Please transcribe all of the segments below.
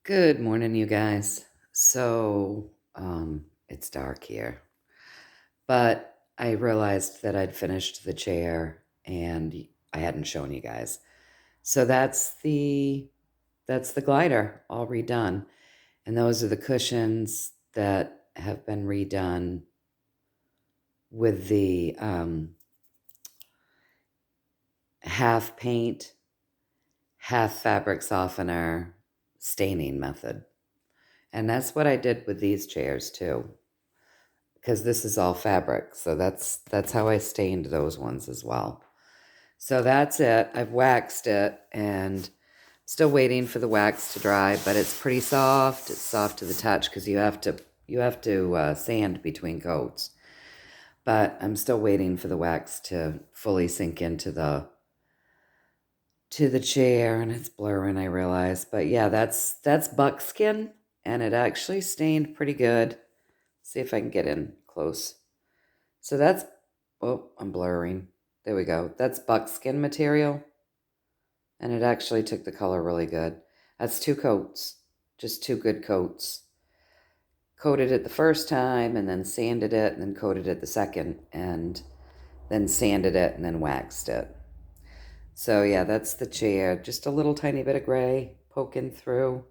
Good morning, you guys. It's dark here, but I realized that I'd finished the chair and I hadn't shown you guys. So that's the glider all redone. And those are the cushions that have been redone with the half paint, half fabric softener staining method. And that's what I did with these chairs too. Because this is all fabric. So that's how I stained those ones as well. So that's it. I've waxed it and still waiting for the wax to dry, but it's pretty soft. It's soft to the touch because you have to sand between coats. But I'm still waiting for the wax to fully sink into the chair, and it's blurring, I realize. But yeah, that's buckskin, and it actually stained pretty good. See if I can get in close. So that's, oh, I'm blurring. There we go. That's buckskin material. And it actually took the color really good. That's 2 coats. Just 2 good coats. Coated it the first time and then sanded it and then coated it the second and then sanded it and then waxed it. So yeah, that's the chair. Just a little tiny bit of gray poking through.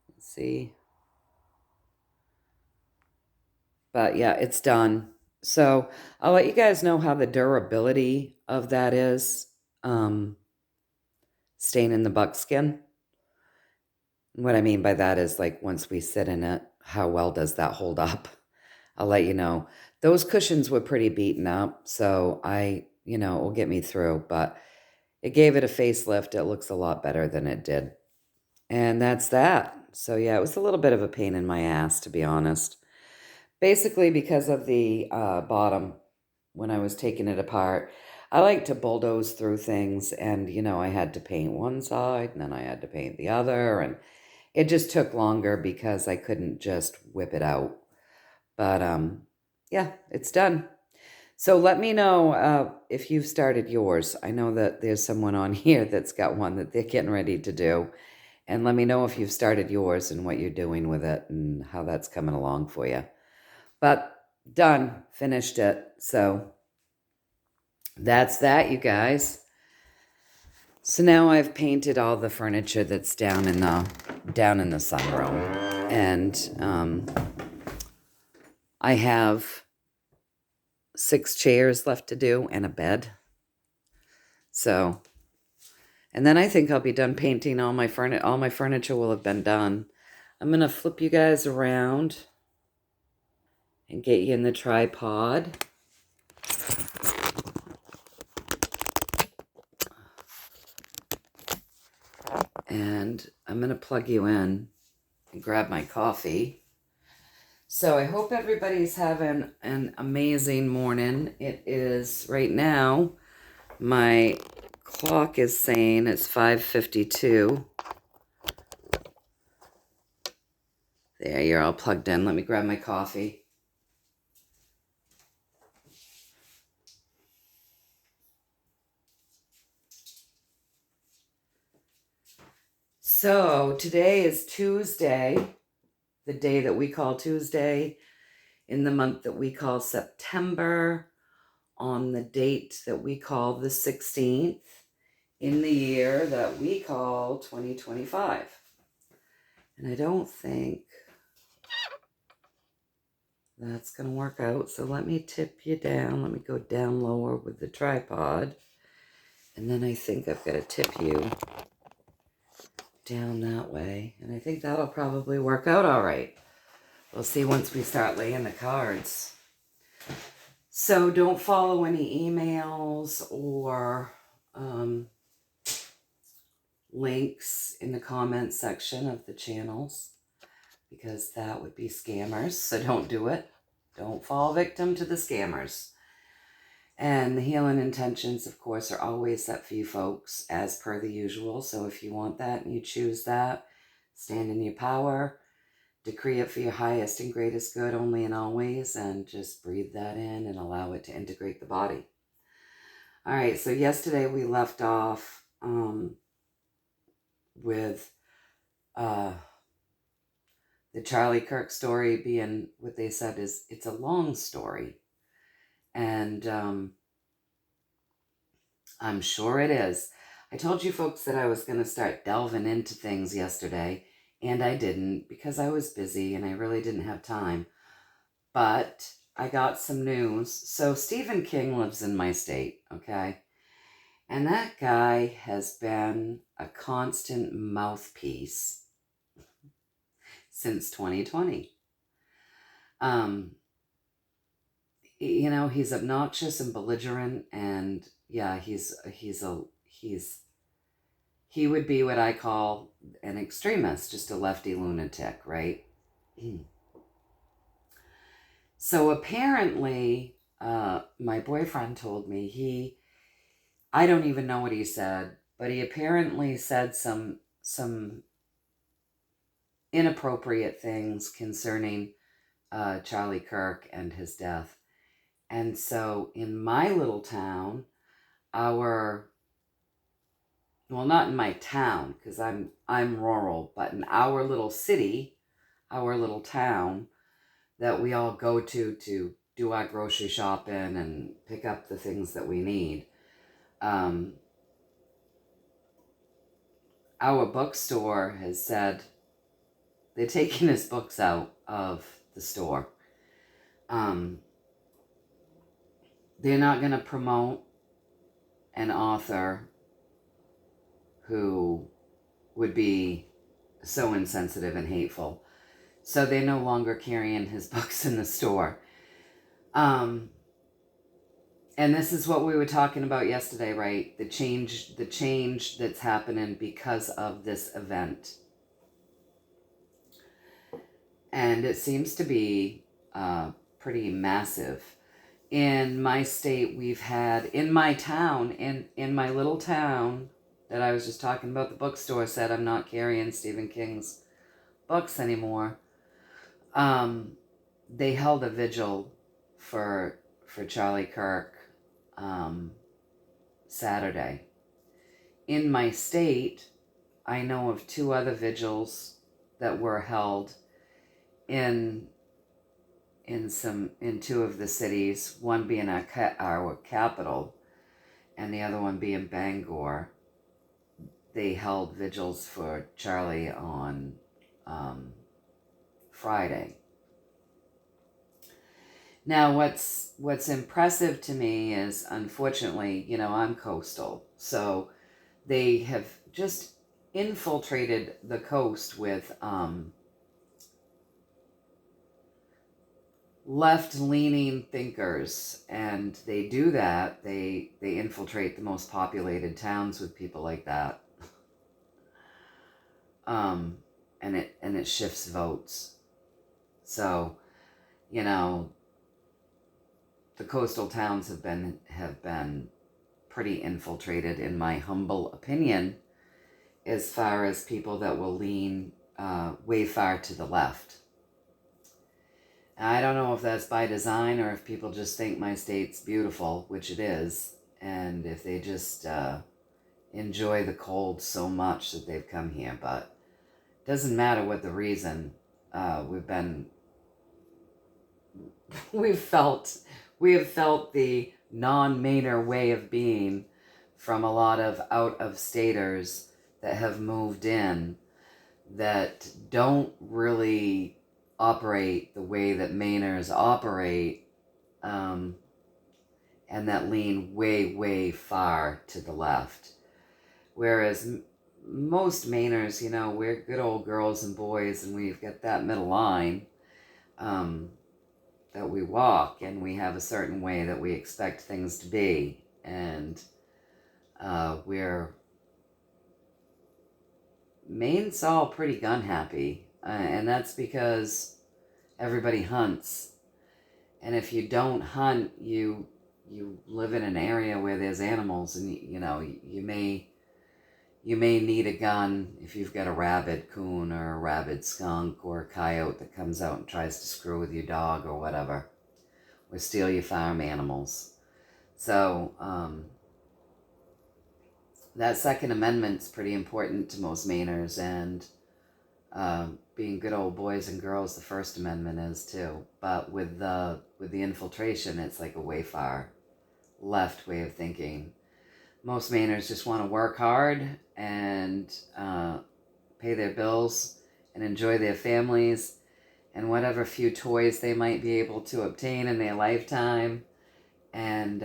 Let's see. But yeah, it's done. So I'll let you guys know how the durability of that is. Staining the buckskin. What I mean by that is like once we sit in it, how well does that hold up? I'll let you know. Those cushions were pretty beaten up, so it will get me through, but it gave it a facelift. It looks a lot better than it did. And that's that. So yeah, it was a little bit of a pain in my ass, to be honest. Basically because of the bottom when I was taking it apart. I like to bulldoze through things, and I had to paint one side and then I had to paint the other, and it just took longer because I couldn't just whip it out. But yeah, it's done. So let me know if you've started yours. I know that there's someone on here that's got one that they're getting ready to do. And let me know if you've started yours and what you're doing with it and how that's coming along for you. But done, finished it. So that's that, you guys. So now I've painted all the furniture that's down in the sunroom, and I have 6 chairs left to do and a bed. So, and then I think I'll be done painting all my furniture. All my furniture will have been done. I'm gonna flip you guys around and get you in the tripod. And I'm gonna plug you in and grab my coffee. So I hope everybody's having an amazing morning. It is right now, my clock is saying it's 5:52. There, you're all plugged in. Let me grab my coffee. So today is Tuesday, the day that we call Tuesday, in the month that we call September, on the date that we call the 16th, in the year that we call 2025. And I don't think that's going to work out. So let me tip you down. Let me go down lower with the tripod. And then I think I've got to tip you down that way. And I think that'll probably work out all right. We'll see once we start laying the cards. So don't follow any emails or links in the comments section of the channels, because that would be scammers. So don't do it. Don't fall victim to the scammers. And the healing intentions, of course, are always set for you folks as per the usual. So if you want that and you choose that, stand in your power, decree it for your highest and greatest good only and always, and just breathe that in and allow it to integrate the body. All right, so yesterday we left off with uh, the Charlie Kirk story being what they said is it's a long story. And I'm sure it is. I told you folks that I was going to start delving into things yesterday, and I didn't because I was busy and I really didn't have time. But I got some news. So Stephen King lives in my state, okay? And that guy has been a constant mouthpiece since 2020. Um, he's obnoxious and belligerent, and yeah, he would be what I call an extremist, just a lefty lunatic, right? So apparently, my boyfriend told me I don't even know what he said, but he apparently said some inappropriate things concerning Charlie Kirk and his death. And so in my little town, well, not in my town because I'm rural, but in our little city, our little town that we all go to do our grocery shopping and pick up the things that we need. Um, our bookstore has said they're taking his books out of the store. Um, they're not going to promote an author who would be so insensitive and hateful. So they're no longer carrying his books in the store. And this is what we were talking about yesterday, right? The change that's happening because of this event. And it seems to be pretty massive. In my state, we've had, in my town, in my little town that I was just talking about, the bookstore said I'm not carrying Stephen King's books anymore. They held a vigil for Charlie Kirk Saturday. In my state, I know of 2 other vigils that were held in 2 of the cities, one being our capital and the other one being Bangor. They held vigils for Charlie on Friday. Now, what's impressive to me is, unfortunately, I'm coastal, so they have just infiltrated the coast with left-leaning thinkers, and they do that. They infiltrate the most populated towns with people like that, and it shifts votes. So, the coastal towns have been pretty infiltrated, in my humble opinion, as far as people that will lean way far to the left. I don't know if that's by design or if people just think my state's beautiful, which it is, and if they just enjoy the cold so much that they've come here. But it doesn't matter what the reason. We have felt the non-Mainer way of being from a lot of out-of-staters that have moved in that don't really operate the way that Mainers operate, and that lean way, way far to the left. Whereas most Mainers, we're good old girls and boys, and we've got that middle line that we walk, and we have a certain way that we expect things to be, and Maine's all pretty gun happy, and that's because everybody hunts, and if you don't hunt, you live in an area where there's animals, and you may need a gun if you've got a rabid coon or a rabid skunk or a coyote that comes out and tries to screw with your dog or whatever, or steal your farm animals. So that Second Amendment's pretty important to most Mainers, and being good old boys and girls, the First Amendment is too. But with the infiltration, it's like a way far left way of thinking. Most Mainers just want to work hard and pay their bills and enjoy their families and whatever few toys they might be able to obtain in their lifetime, and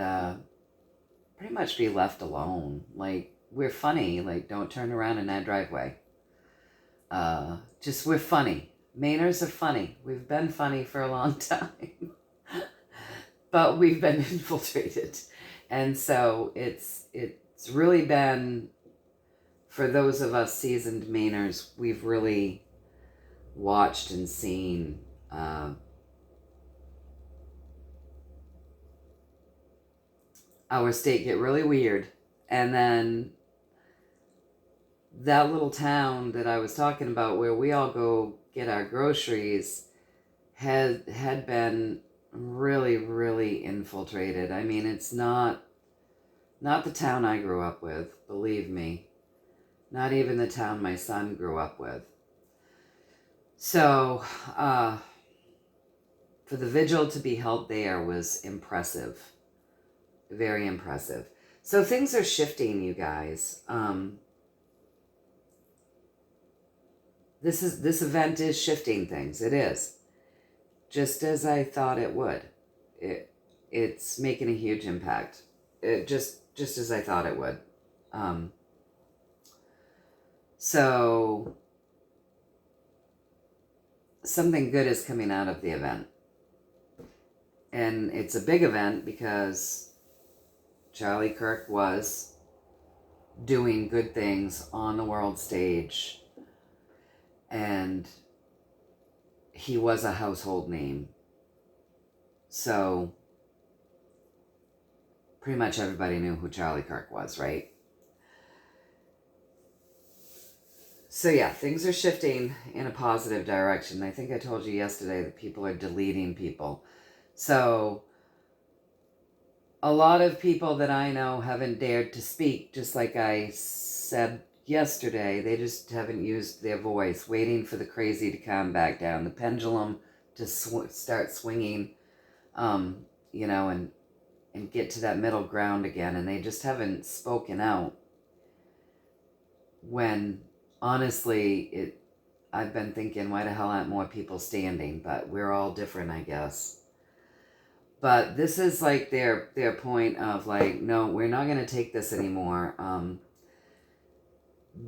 pretty much be left alone. Like, we're funny. Like, don't turn around in that driveway. Just, we're funny. Mainers are funny. We've been funny for a long time. But we've been infiltrated. And so it's really been, for those of us seasoned Mainers, we've really watched and seen our state get really weird. And then that little town that I was talking about where we all go get our groceries had been really, really infiltrated. I mean, it's not the town I grew up with, believe me. Not even the town my son grew up with. So, for the vigil to be held there was impressive. Very impressive. So things are shifting, you guys. This event is shifting things. It is. Just as I thought it would. It's making a huge impact. Just as I thought it would. So something good is coming out of the event. And it's a big event because Charlie Kirk was doing good things on the world stage, and he was a household name. So pretty much everybody knew who Charlie Kirk was, right? So yeah, things are shifting in a positive direction. I think I told you yesterday that people are deleting people. So a lot of people that I know haven't dared to speak, just like I said yesterday. They just haven't used their voice, waiting for the crazy to calm back down, the pendulum to start swinging, and get to that middle ground again. And they just haven't spoken out. When honestly, I've been thinking, why the hell aren't more people standing? But we're all different, I guess. But this is like their point of like, no, we're not going to take this anymore.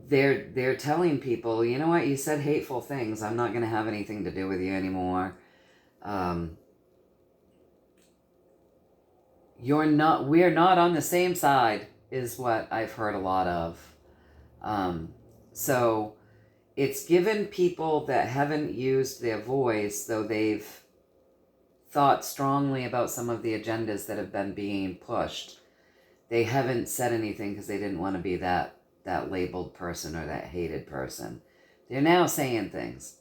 They're telling people, you know what, you said hateful things. I'm not going to have anything to do with you anymore. We're not on the same side, is what I've heard a lot of. So it's given people that haven't used their voice, though they've thought strongly about some of the agendas that have been being pushed. They haven't said anything because they didn't want to be that labeled person or that hated person. They're now saying things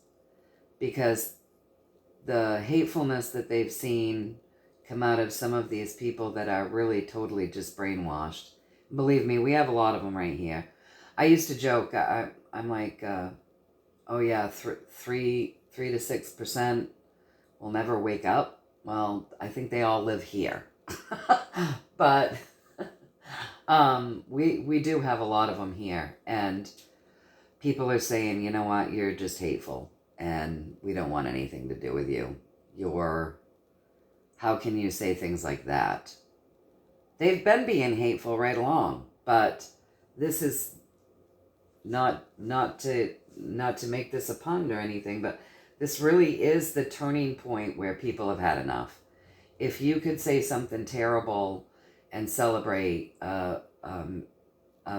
because the hatefulness that they've seen come out of some of these people that are really totally just brainwashed. Believe me, we have a lot of them right here. I used to joke, I'm like, oh yeah, 3 to 6% will never wake up. Well, I think they all live here. But we do have a lot of them here. And people are saying, you know what, you're just hateful. And we don't want anything to do with you. How can you say things like that? They've been being hateful right along. But this is not to make this a pun or anything, but this really is the turning point where people have had enough. If you could say something terrible and celebrate a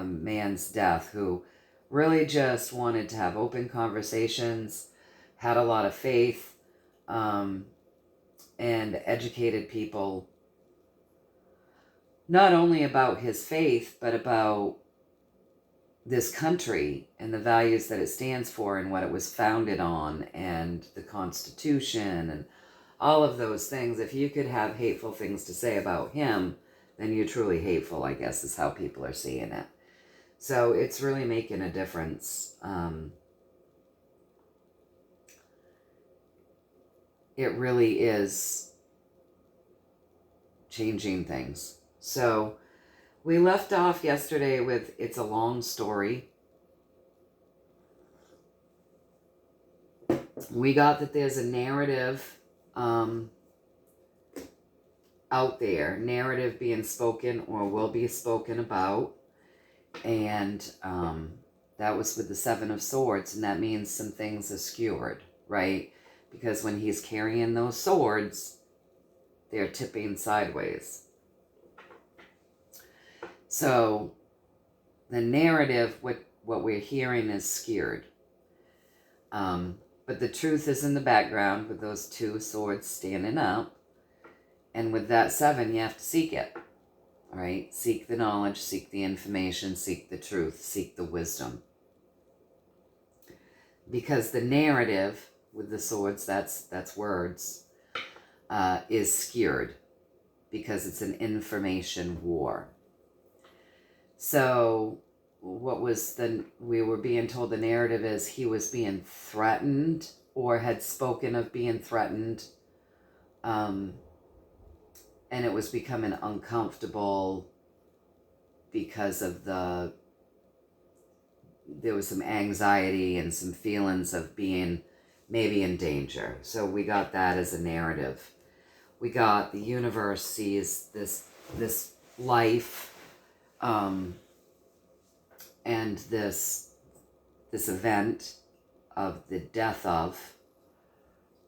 man's death who really just wanted to have open conversations, had a lot of faith, and educated people not only about his faith, but about this country and the values that it stands for and what it was founded on and the Constitution and all of those things. If you could have hateful things to say about him, then you're truly hateful, I guess, is how people are seeing it. So it's really making a difference. it really is changing things. So we left off yesterday with it's a long story. We got that there's a narrative out there, narrative being spoken or will be spoken about. And that was with the Seven of Swords, and that means some things are skewered, right? Because when he's carrying those swords, they're tipping sideways. So the narrative, what we're hearing is skewered. But the truth is in the background with those two swords standing up. And with that seven, you have to seek it. All right? Seek the knowledge, seek the information, seek the truth, seek the wisdom. Because the narrative with the swords, that's words, is skewered. Because it's an information war. So we were being told the narrative is he was being threatened or had spoken of being threatened. And it was becoming uncomfortable because of there was some anxiety and some feelings of being maybe in danger. So we got that as a narrative. We got the universe sees this life and this event of the death of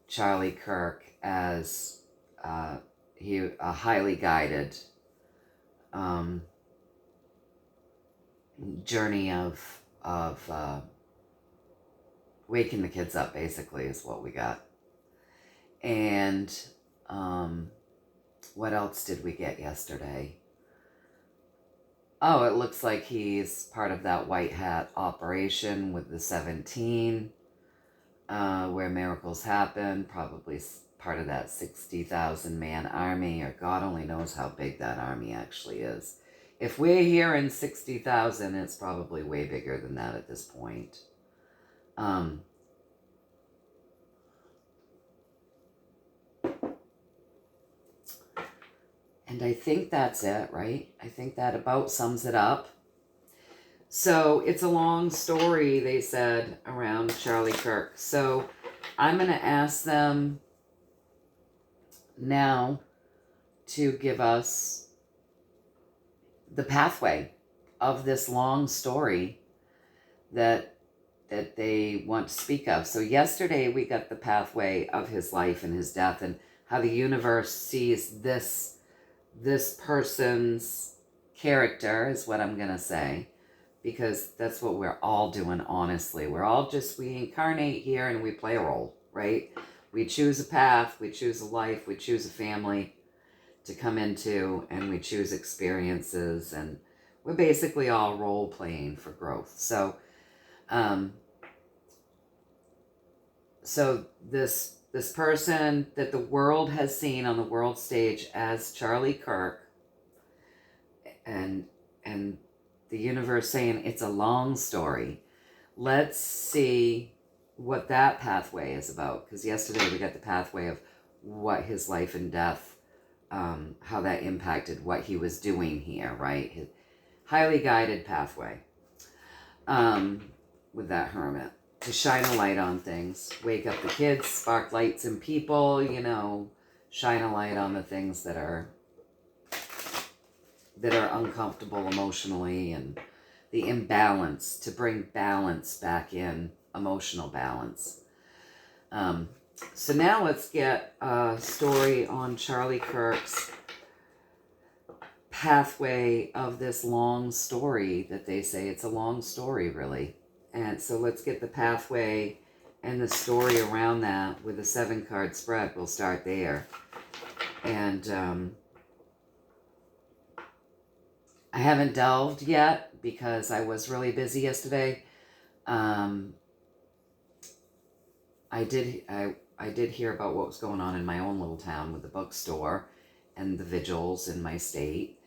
Charlie Kirk as a highly guided journey of waking the kids up, basically, is what we got. And what else did we get yesterday? Oh, it looks like he's part of that white hat operation with the 17, where miracles happen, probably part of that 60,000 man army, or God only knows how big that army actually is. If we're hearing 60,000, it's probably way bigger than that at this point. And I think that's it, right? I think that about sums it up. So it's a long story, they said, around Charlie Kirk. So I'm going to ask them now to give us the pathway of this long story that they want to speak of. So yesterday we got the pathway of his life and his death and how the universe sees this person's character, is what I'm going to say, because that's what we're all doing, honestly. We incarnate here and we play a role, right? We choose a path, we choose a life, we choose a family to come into, and we choose experiences, and we're basically all role playing for growth. So this person that the world has seen on the world stage as Charlie Kirk, and the universe saying it's a long story. Let's see what that pathway is about, because yesterday we got the pathway of what his life and death, how that impacted what he was doing here, right? His highly guided pathway with that hermit, to shine a light on things, wake up the kids, spark lights in people, shine a light on the things that are uncomfortable emotionally, and the imbalance, to bring balance back in, emotional balance. So now let's get a story on Charlie Kirk's pathway of this long story that they say it's a long story, really. And so let's get the pathway and the story around that with a 7-card spread. We'll start there. And I haven't delved yet because I was really busy yesterday. I did hear about what was going on in my own little town with the bookstore and the vigils in my state.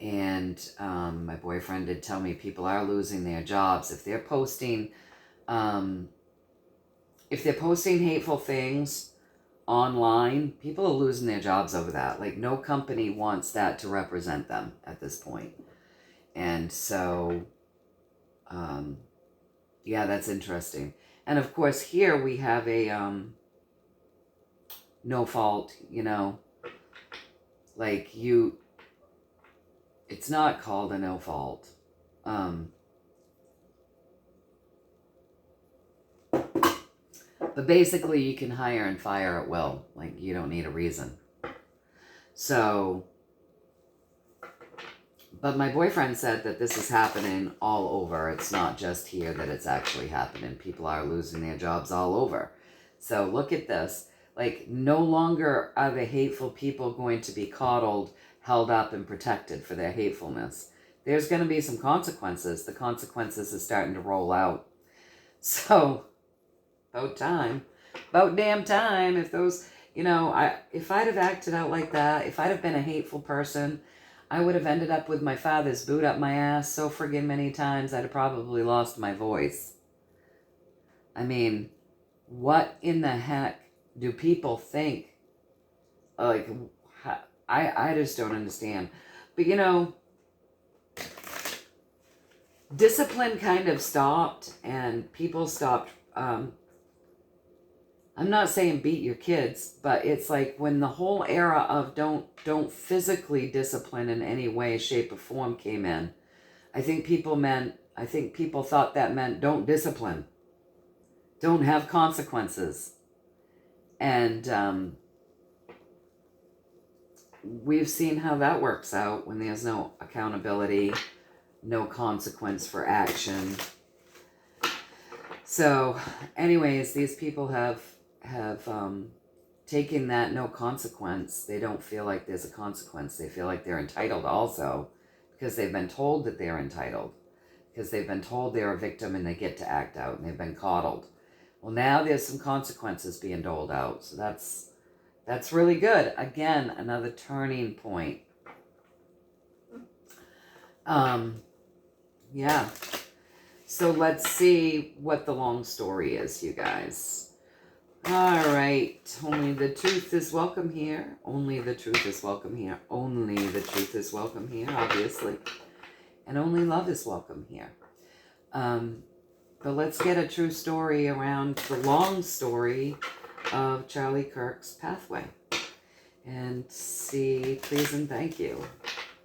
And my boyfriend did tell me people are losing their jobs if they're posting hateful things online, people are losing their jobs over that. Like, no company wants that to represent them at this point. And so, yeah, that's interesting. And of course, here we have a no fault, like it's not called a no fault. But basically, you can hire and fire at will. Like, you don't need a reason. So, but my boyfriend said that this is happening all over. It's not just here that it's actually happening. People are losing their jobs all over. So look at this. Like, no longer are the hateful people going to be coddled, held up, and protected for their hatefulness. There's going to be some consequences. The consequences are starting to roll out. So, about time. About damn time. If those, if I'd have acted out like that, if I'd have been a hateful person, I would have ended up with my father's boot up my ass so friggin' many times I'd have probably lost my voice. I mean, what in the heck do people think? Like, I just don't understand. But discipline kind of stopped, and people stopped. I'm not saying beat your kids, but it's like when the whole era of don't physically discipline in any way, shape, or form came in. I think people thought that meant don't discipline, don't have consequences, and we've seen how that works out when there's no accountability, no consequence for action. So, anyways, these people have taken that no consequence. They don't feel like there's a consequence. They feel like they're entitled also, because they've been told that they're entitled, because they've been told they're a victim and they get to act out, and they've been coddled. Well, now there's some consequences being doled out. So that's really good. Again, another turning point. Yeah. So let's see what the long story is, you guys. All right. Only the truth is welcome here. Only the truth is welcome here. Only the truth is welcome here, obviously. And only love is welcome here. But let's get a true story around the long story of Charlie Kirk's pathway. And see, please and thank you.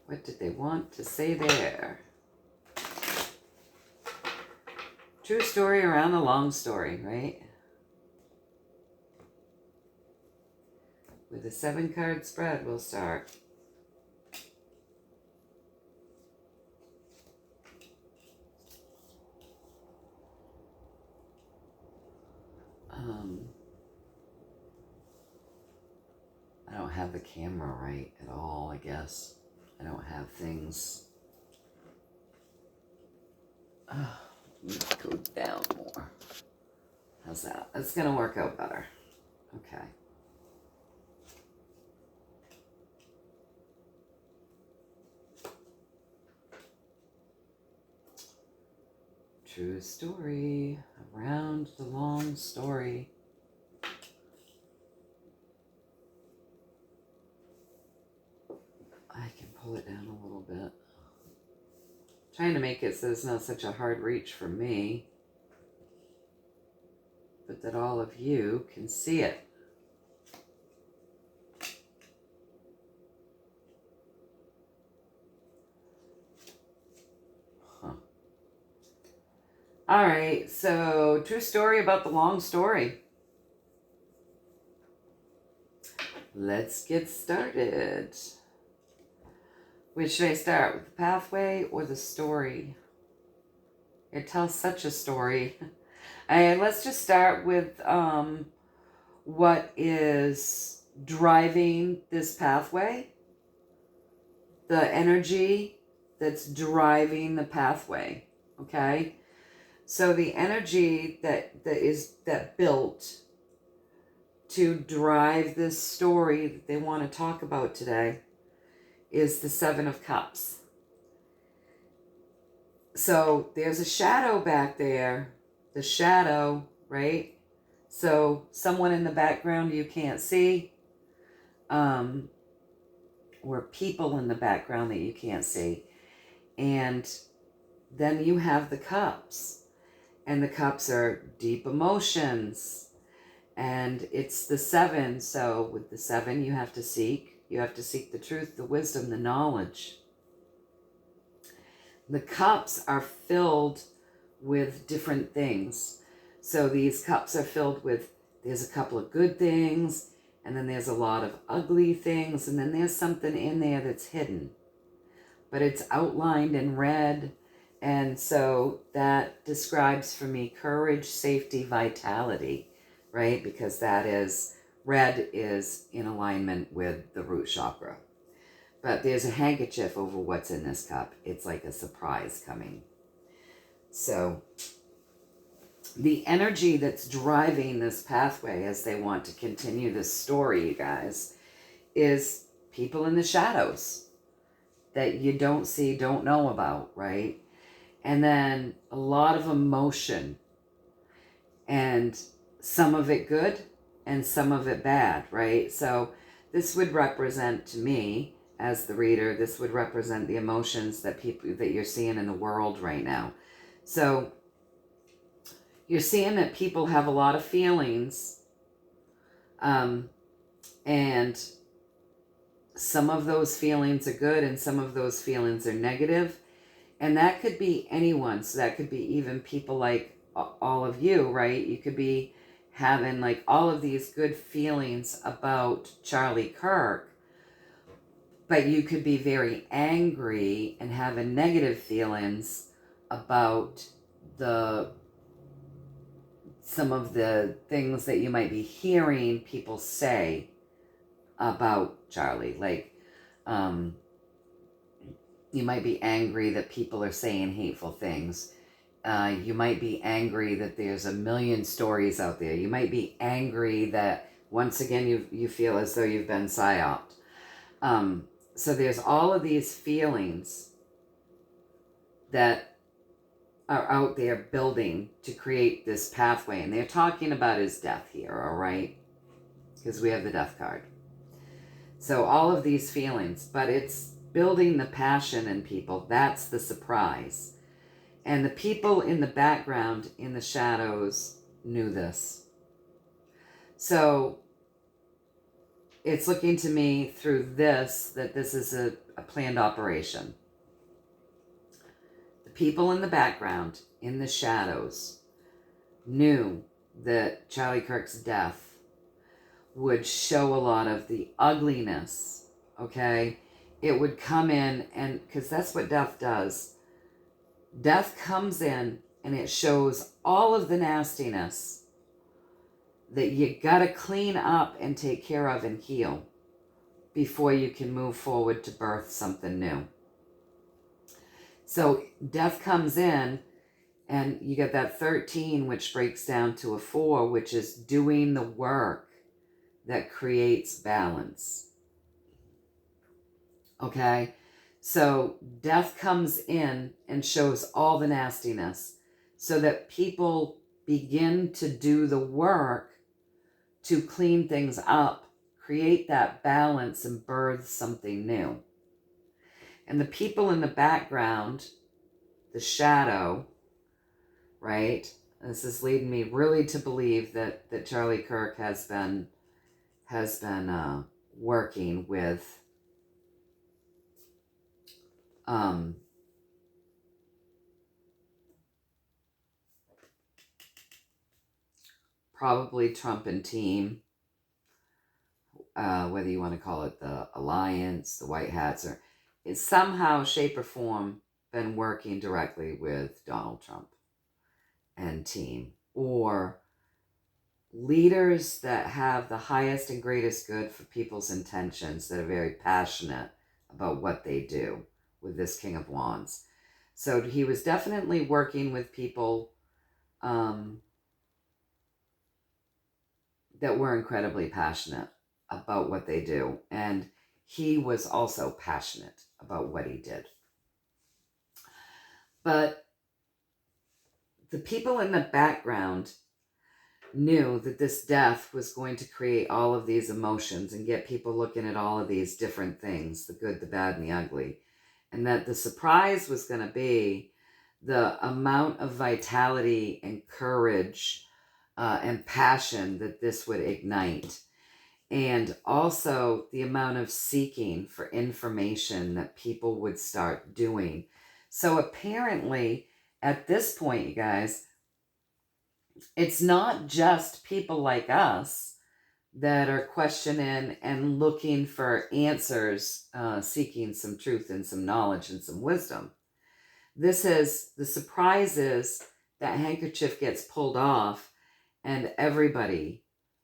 What did they want to say there? True story around the long story, right? With a 7-card spread, we'll start. I don't have the camera right at all, I guess. I don't have things. Go down more. How's that? That's going to work out better. Okay. True story around the long story. I can pull it down a little bit. Trying to make it so it's not such a hard reach for me, but that all of you can see it. All right, so true story about the long story. Let's get started. Which should I start with, the pathway or the story? It tells such a story. Let's just start with what is driving this pathway, the energy that's driving the pathway. Okay. So the energy that built to drive this story that they want to talk about today is the 7 of Cups. So there's a shadow back there. The shadow, right? So someone in the background you can't see, or people in the background that you can't see. And then you have the cups. And the cups are deep emotions. And it's the 7. So with the 7, you have to seek. You have to seek the truth, the wisdom, the knowledge. The cups are filled with different things. So these cups are filled with, there's a couple of good things, and then there's a lot of ugly things, and then there's something in there that's hidden. But it's outlined in red, and so that describes for me courage, safety, vitality, right? Because that is, red is in alignment with the root chakra. But there's a handkerchief over what's in this cup. It's like a surprise coming. So the energy that's driving this pathway as they want to continue this story, you guys, is people in the shadows that you don't see, don't know about, right? And then a lot of emotion, and some of it good and some of it bad, right? So this would represent, to me as the reader, this would represent the emotions that you're seeing in the world right now. So you're seeing that people have a lot of feelings, and some of those feelings are good and some of those feelings are negative. And that could be anyone. So that could be even people like all of you, right? You could be having like all of these good feelings about Charlie Kirk, but you could be very angry and having negative feelings about some of the things that you might be hearing people say about Charlie. Like, you might be angry that people are saying hateful things. You might be angry that there's a million stories out there. You might be angry that, once again, you feel as though you've been psyoped. So there's all of these feelings that are out there building to create this pathway. And they're talking about his death here, all right? Because we have the death card. So all of these feelings, but it's building the passion in people. That's the surprise. And the people in the background, in the shadows, knew this. So it's looking to me through this, that this is a planned operation. The people in the background, in the shadows, knew that Charlie Kirk's death would show a lot of the ugliness, okay? It would come in, and because that's what death does. Death comes in and it shows all of the nastiness that you gotta clean up and take care of and heal before you can move forward to birth something new. So death comes in, and you get that 13, which breaks down to a 4, which is doing the work that creates balance. Okay? So death comes in and shows all the nastiness so that people begin to do the work to clean things up, create that balance, and birth something new. And the people in the background, the shadow, right? This is leading me really to believe that Charlie Kirk has been working with probably Trump and team, whether you want to call it the alliance, the white hats, or it's somehow, shape, or form been working directly with Donald Trump and team, or leaders that have the highest and greatest good for people's intentions, that are very passionate about what they do with this King of Wands. So he was definitely working with people that were incredibly passionate about what they do. And he was also passionate about what he did. But the people in the background knew that this death was going to create all of these emotions and get people looking at all of these different things, the good, the bad, and the ugly. And that the surprise was going to be the amount of vitality and courage and passion that this would ignite. And also the amount of seeking for information that people would start doing. So apparently, at this point, you guys, it's not just people like us that are questioning and looking for answers, seeking some truth and some knowledge and some wisdom. This is the surprise is that handkerchief gets pulled off, and everybody,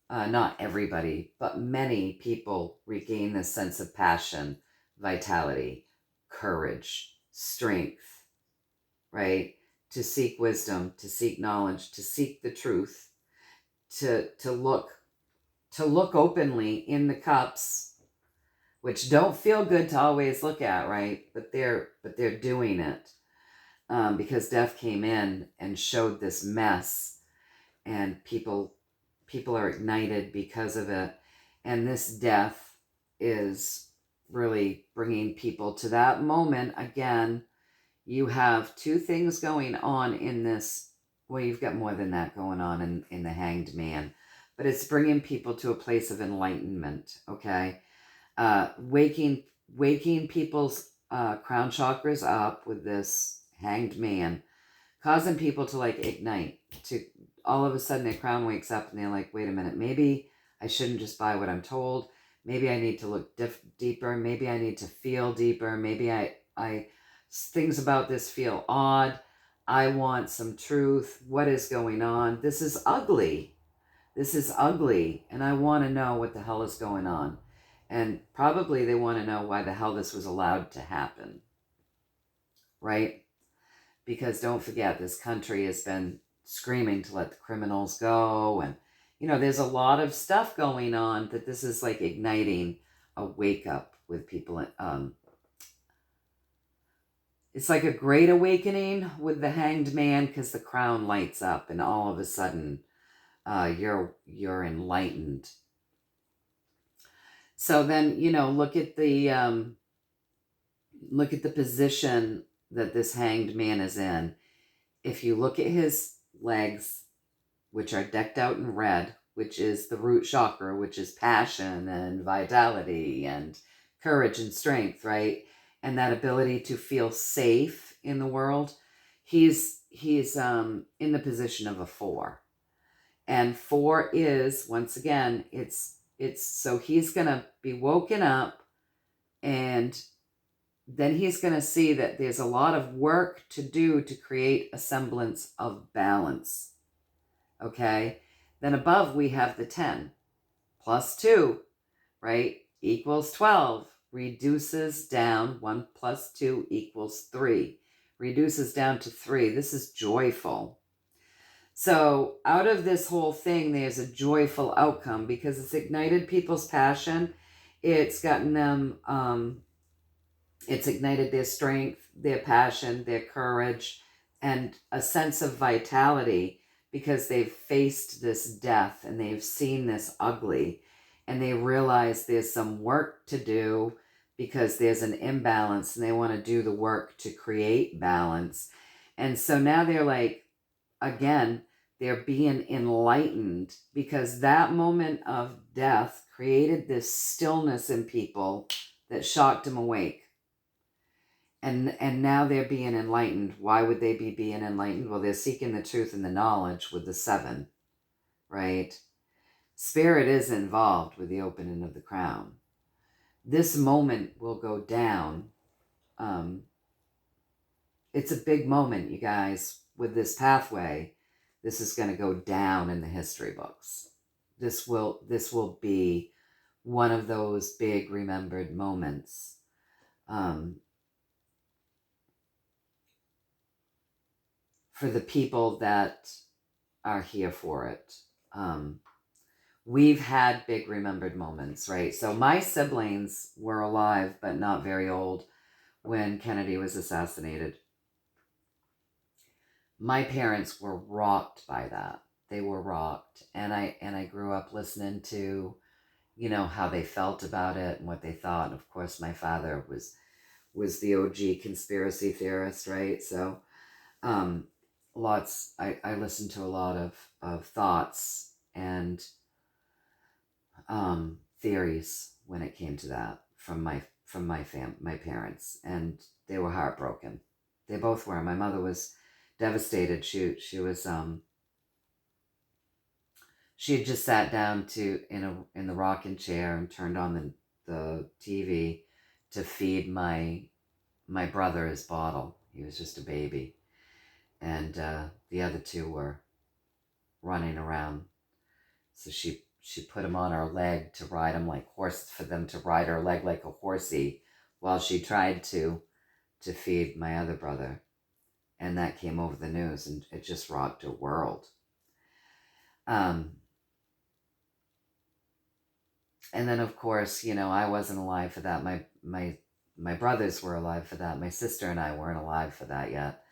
not everybody, but many people regain this sense of passion, vitality, courage, strength, right? To seek wisdom, to seek knowledge, to seek the truth, to look openly in the cups, which don't feel good to always look at, right? But they're doing it because death came in and showed this mess, and people are ignited because of it. And this death is really bringing people to that moment again. You have two things going on in this. Well, you've got more than that going on in the Hanged Man, but it's bringing people to a place of enlightenment, okay? Waking people's crown chakras up with this Hanged Man, causing people to like ignite, to all of a sudden their crown wakes up and they're like, wait a minute, maybe I shouldn't just buy what I'm told. Maybe I need to look deeper. Maybe I need to feel deeper. Maybe I things about this feel odd. I want some truth. What is going on? This is ugly. This is ugly. And I want to know what the hell is going on. And probably they want to know why the hell this was allowed to happen. Right? Because don't forget, this country has been screaming to let the criminals go. And, there's a lot of stuff going on that this is like igniting a wake up with people. It's like a great awakening with the Hanged Man, because the crown lights up and all of a sudden you're enlightened. So then, look at the position that this Hanged Man is in. If you look at his legs, which are decked out in red, which is the root chakra, which is passion and vitality and courage and strength, right? And that ability to feel safe in the world, he's in the position of a 4. And 4 is, once again, it's so he's going to be woken up, and then he's going to see that there's a lot of work to do to create a semblance of balance. Okay? Then above we have the 10 plus 2, right? Equals 12. Reduces down. 1 plus 2 equals 3. Reduces down to 3. This is joyful. So out of this whole thing, there's a joyful outcome because it's ignited people's passion. It's gotten them, it's ignited their strength, their passion, their courage, and a sense of vitality, because they've faced this death and they've seen this ugly, and they realize there's some work to do because there's an imbalance, and they want to do the work to create balance. And so now they're like, again, they're being enlightened, because that moment of death created this stillness in people that shocked them awake. And now they're being enlightened. Why would they be being enlightened? Well, they're seeking the truth and the knowledge with the 7, right? Spirit is involved with the opening of the crown. This moment will go down. It's a big moment, you guys, with this pathway. This is going to go down in the history books. This will be one of those big remembered moments. For the people that are here for it. We've had big remembered moments, right? So my siblings were alive, but not very old, when Kennedy was assassinated. My parents were rocked by that. they were rocked. And I grew up listening to, how they felt about it and what they thought. And of course, my father was the OG conspiracy theorist, right? So um, I listened to a lot of thoughts and theories when it came to that my parents, and they were heartbroken. They both were. My mother was devastated. She had just sat down in the rocking chair and turned on the TV to feed my brother his bottle. He was just a baby, and the other two were running around. So she put him on her leg to ride him like horse for them to ride her leg like a horsey, while she tried to feed my other brother, and that came over the news, and it just rocked her world. Um, and then of course, I wasn't alive for that. My brothers were alive for that. My sister and I weren't alive for that yet,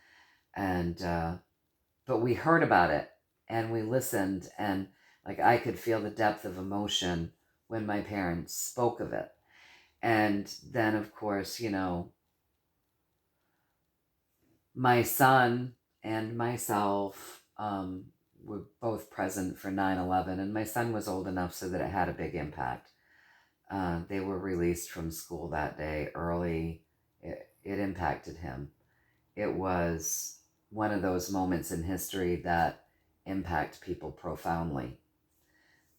and but we heard about it and we listened, and like I could feel the depth of emotion when my parents spoke of it. And then of course, my son and myself were both present for 9/11, and my son was old enough so that it had a big impact. They were released from school that day early. It impacted him. It was one of those moments in history that impact people profoundly.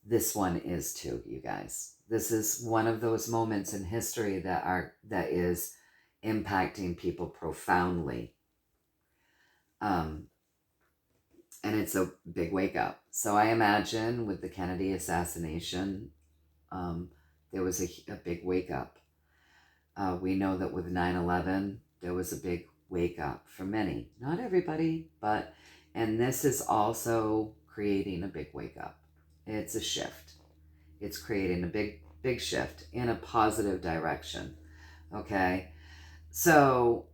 This one is too, you guys. This is one of those moments in history that is impacting people profoundly. And it's a big wake up. So I imagine with the Kennedy assassination, there was a big wake up. We know that with 9/11, there was a big wake up for many. Not everybody, and this is also creating a big wake up. It's a shift. It's creating a big shift in a positive direction. Okay. So,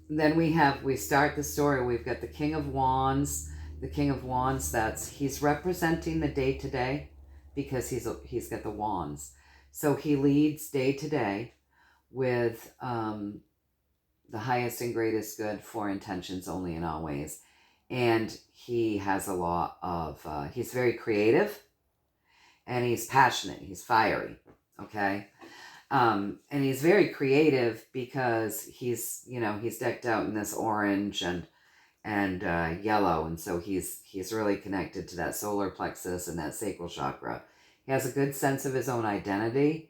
then we start the story. We've got the King of Wands. The King of Wands, he's representing the day to day, because he's got the wands. So he leads day to day with the highest and greatest good for intentions only and always. And he has a lot of, he's very creative, and he's passionate, he's fiery, okay? And he's very creative because he's decked out in this orange and yellow, and so he's really connected to that solar plexus and that sacral chakra. He has a good sense of his own identity,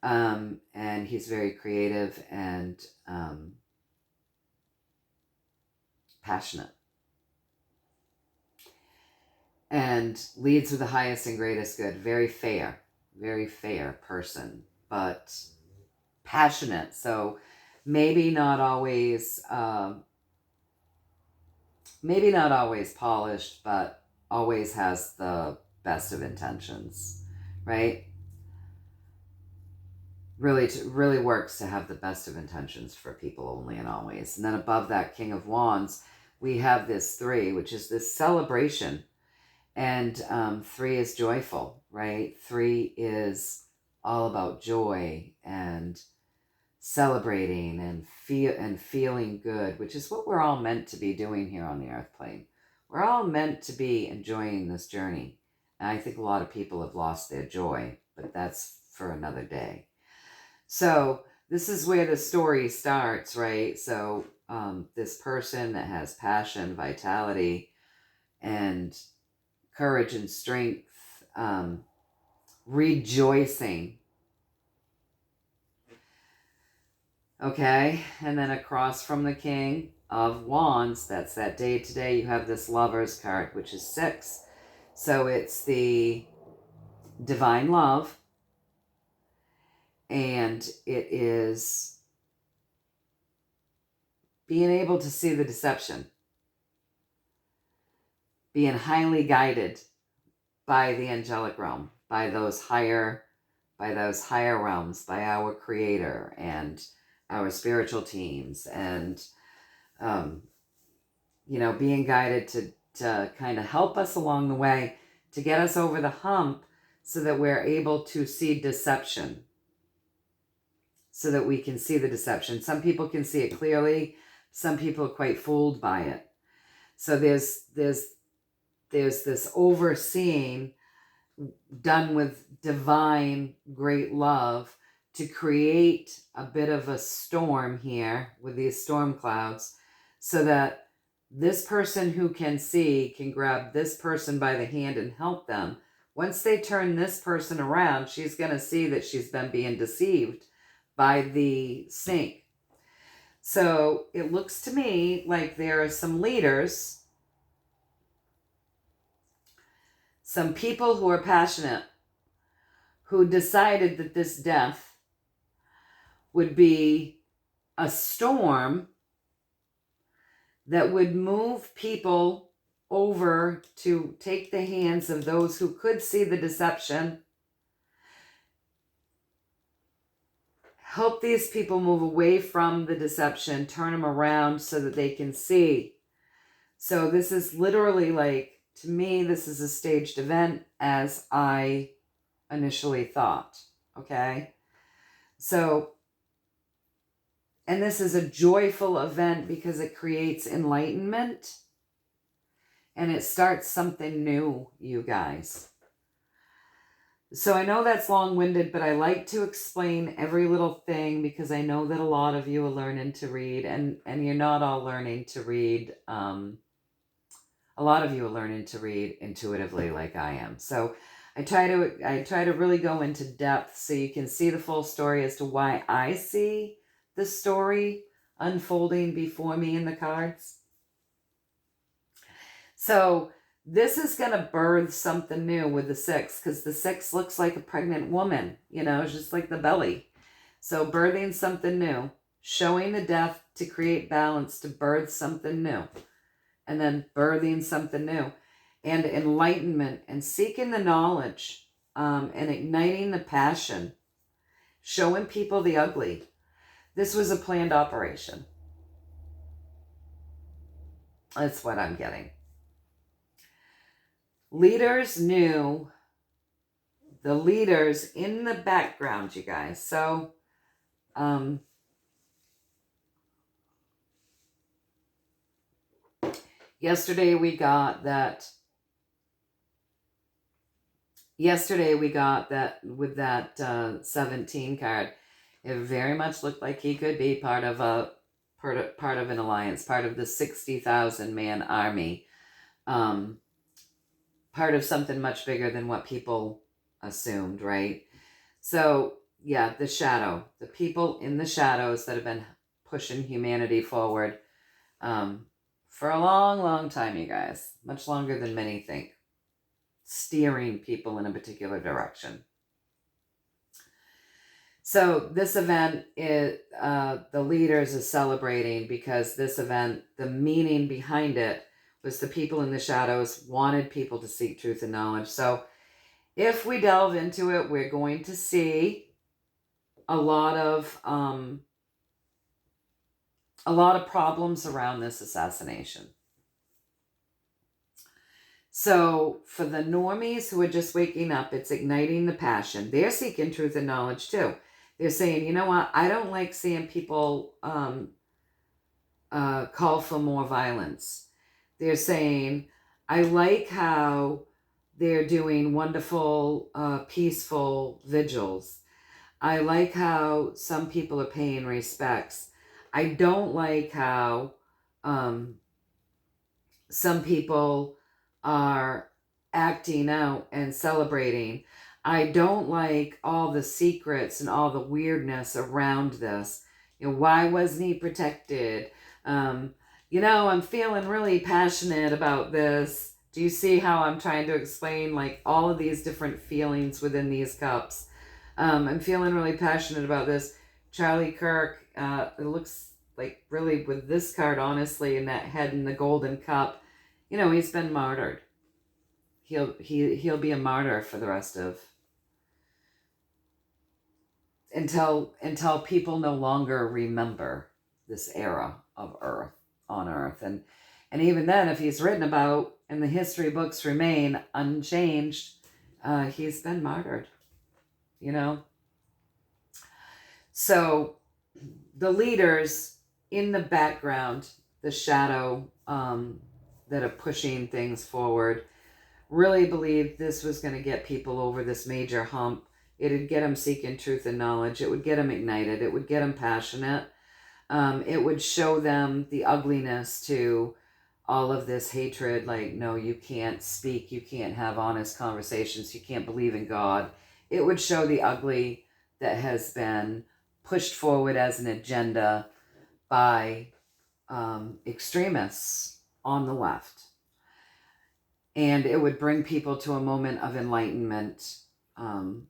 and he's very creative and passionate, and leads with the highest and greatest good. Very fair person, but passionate. So maybe not always polished, but always has the best of intentions, right? Really works to have the best of intentions for people only and always. And then above that King of Wands, we have this 3, which is this celebration. And 3 is joyful, right? 3 is all about joy and celebrating and feeling good, which is what we're all meant to be doing here on the earth plane. We're all meant to be enjoying this journey. And I think a lot of people have lost their joy, but that's for another day. So this is where the story starts, right? So this person that has passion, vitality, and courage and strength, rejoicing. Okay, and then across from the King of Wands, that's that day today, you have this Lover's card, which is 6. So it's the divine love, and it is being able to see the deception, being highly guided by the angelic realm, by those higher realms, by our Creator and our spiritual teams, and being guided to kind of help us along the way, to get us over the hump so that we're able to see deception, so that we can see the deception. Some people can see it clearly. Some people are quite fooled by it. So there's this overseeing done with divine great love to create a bit of a storm here with these storm clouds, so that this person who can see can grab this person by the hand and help them. Once they turn this person around, she's going to see that she's been being deceived by the snake. So it looks to me like there are some leaders, some people who are passionate, who decided that this death would be a storm that would move people over to take the hands of those who could see the deception, help these people move away from the deception, turn them around so that they can see. So this is literally like, to me, this is a staged event as I initially thought, okay? So, and this is a joyful event because it creates enlightenment and it starts something new, you guys. So I know that's long-winded, but I like to explain every little thing because I know that a lot of you are learning to read, and you're not all learning to read. A lot of you are learning to read intuitively like I am. So I try to really go into depth so you can see the full story as to why I see the story unfolding before me in the cards. So this is going to birth something new with the 6, because the 6 looks like a pregnant woman, it's just like the belly. So birthing something new, showing the death to create balance, to birth something new, and then birthing something new, and enlightenment, and seeking the knowledge, and igniting the passion, showing people the ugly. This was a planned operation. That's what I'm getting. Leaders knew, the leaders in the background, you guys. So, yesterday we got that with that 17 card. It very much looked like he could be part of an alliance, part of the 60,000 man army, part of something much bigger than what people assumed, right? So yeah, the shadow, the people in the shadows that have been pushing humanity forward for a long, long time, you guys, much longer than many think, steering people in a particular direction. So this event, the leaders is celebrating because this event, the meaning behind it was the people in the shadows wanted people to seek truth and knowledge. So if we delve into it, we're going to see a lot of problems around this assassination. So for the normies who are just waking up, it's igniting the passion. They're seeking truth and knowledge too. They're saying, you know what? I don't like seeing people call for more violence. They're saying, I like how they're doing wonderful, peaceful vigils. I like how some people are paying respects. I don't like how some people are acting out and celebrating. I don't like all the secrets and all the weirdness around this. Why wasn't he protected? I'm feeling really passionate about this. Do you see how I'm trying to explain like all of these different feelings within these cups? I'm feeling really passionate about this. Charlie Kirk, it looks like really with this card, honestly, in that head in the golden cup, he's been martyred. He'll be a martyr for the rest of, until people no longer remember this era of on Earth. And even then, if he's written about, and the history books remain unchanged, he's been martyred, you know? So the leaders in the background, the shadow that are pushing things forward, really believed this was going to get people over this major hump. It'd get them seeking truth and knowledge. It would get them ignited. It would get them passionate. It would show them the ugliness to all of this hatred. Like, no, you can't speak. You can't have honest conversations. You can't believe in God. It would show the ugly that has been pushed forward as an agenda by extremists on the left. And it would bring people to a moment of enlightenment. And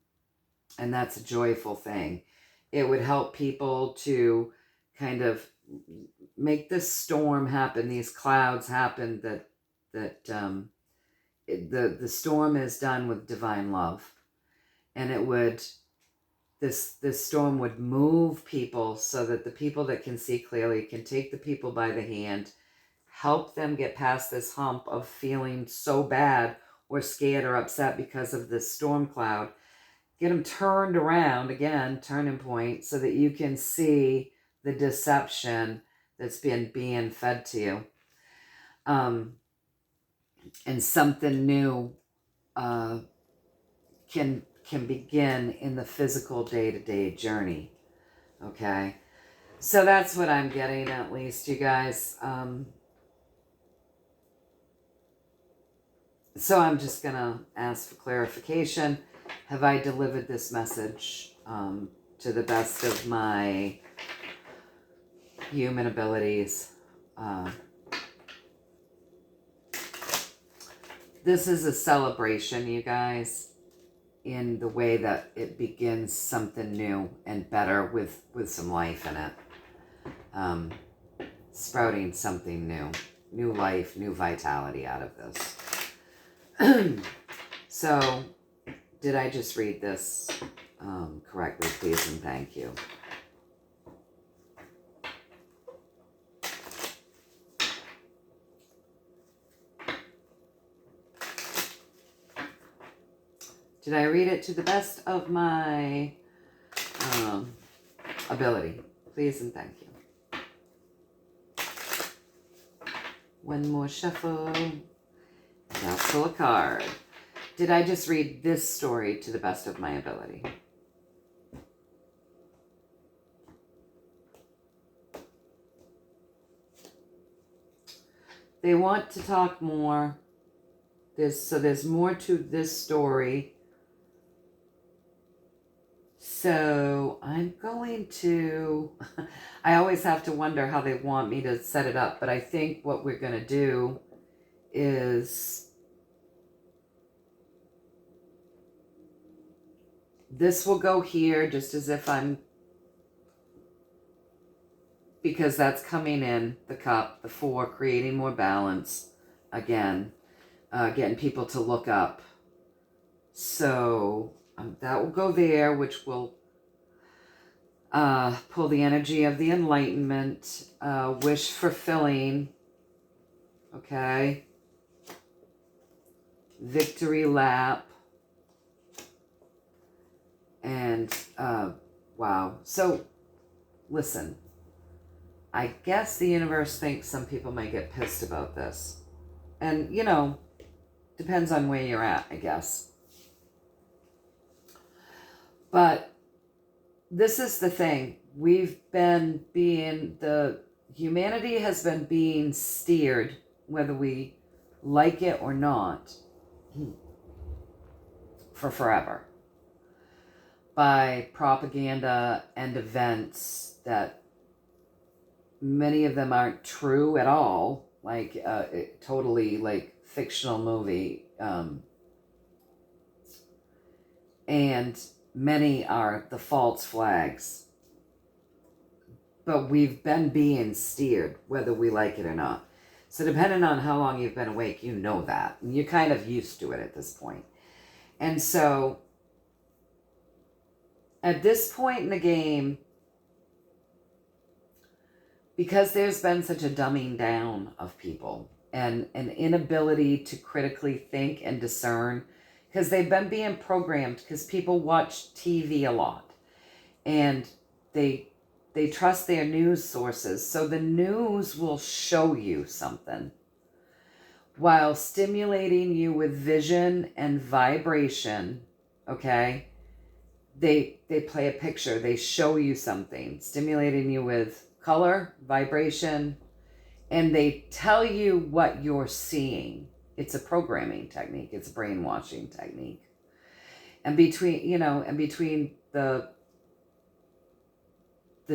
that's a joyful thing. It would help people to kind of make this storm happen, these clouds happen, that the storm is done with divine love. And it would, this storm would move people so that the people that can see clearly can take the people by the hand, help them get past this hump of feeling so bad or scared or upset because of this storm cloud. Get them turned around, again, turning point, so that you can see the deception that's been being fed to you. And something new can begin in the physical day-to-day journey. Okay? So that's what I'm getting, at least, you guys. So I'm just going to ask for clarification. Have I delivered this message to the best of my human abilities? This is a celebration, you guys, in the way that it begins something new and better with some life in it. Sprouting something new life, new vitality out of this. So, did I just read this correctly, please, and thank you. Did I read it to the best of my ability? Please and thank you. One more shuffle. I'll pull a card. Did I just read this story to the best of my ability? They want to talk more. There's more to this story. So I'm going to, I always have to wonder how they want me to set it up, but I think what we're going to do is, this will go here just as if I'm, because that's coming in, the cup, the 4, creating more balance, again, getting people to look up. So that will go there, which will pull the energy of the enlightenment, wish fulfilling, okay, victory lap, and wow. So listen, I guess the universe thinks some people might get pissed about this, and you know, depends on where you're at, I guess. But this is the thing. Humanity has been being steered, whether we like it or not, for forever, by propaganda and events that many of them aren't true at all, like totally like fictional movie, and many are the false flags. But we've been being steered, whether we like it or not. So depending on how long you've been awake, you know that. And you're kind of used to it at this point. And so, at this point in the game, because there's been such a dumbing down of people, and an inability to critically think and discern, because they've been being programmed, because people watch TV a lot and they trust their news sources. So the news will show you something while stimulating you with vision and vibration. Okay, they play a picture, they show you something, stimulating you with color, vibration, and they tell you what you're seeing. It's a programming technique, it's a brainwashing technique. And between the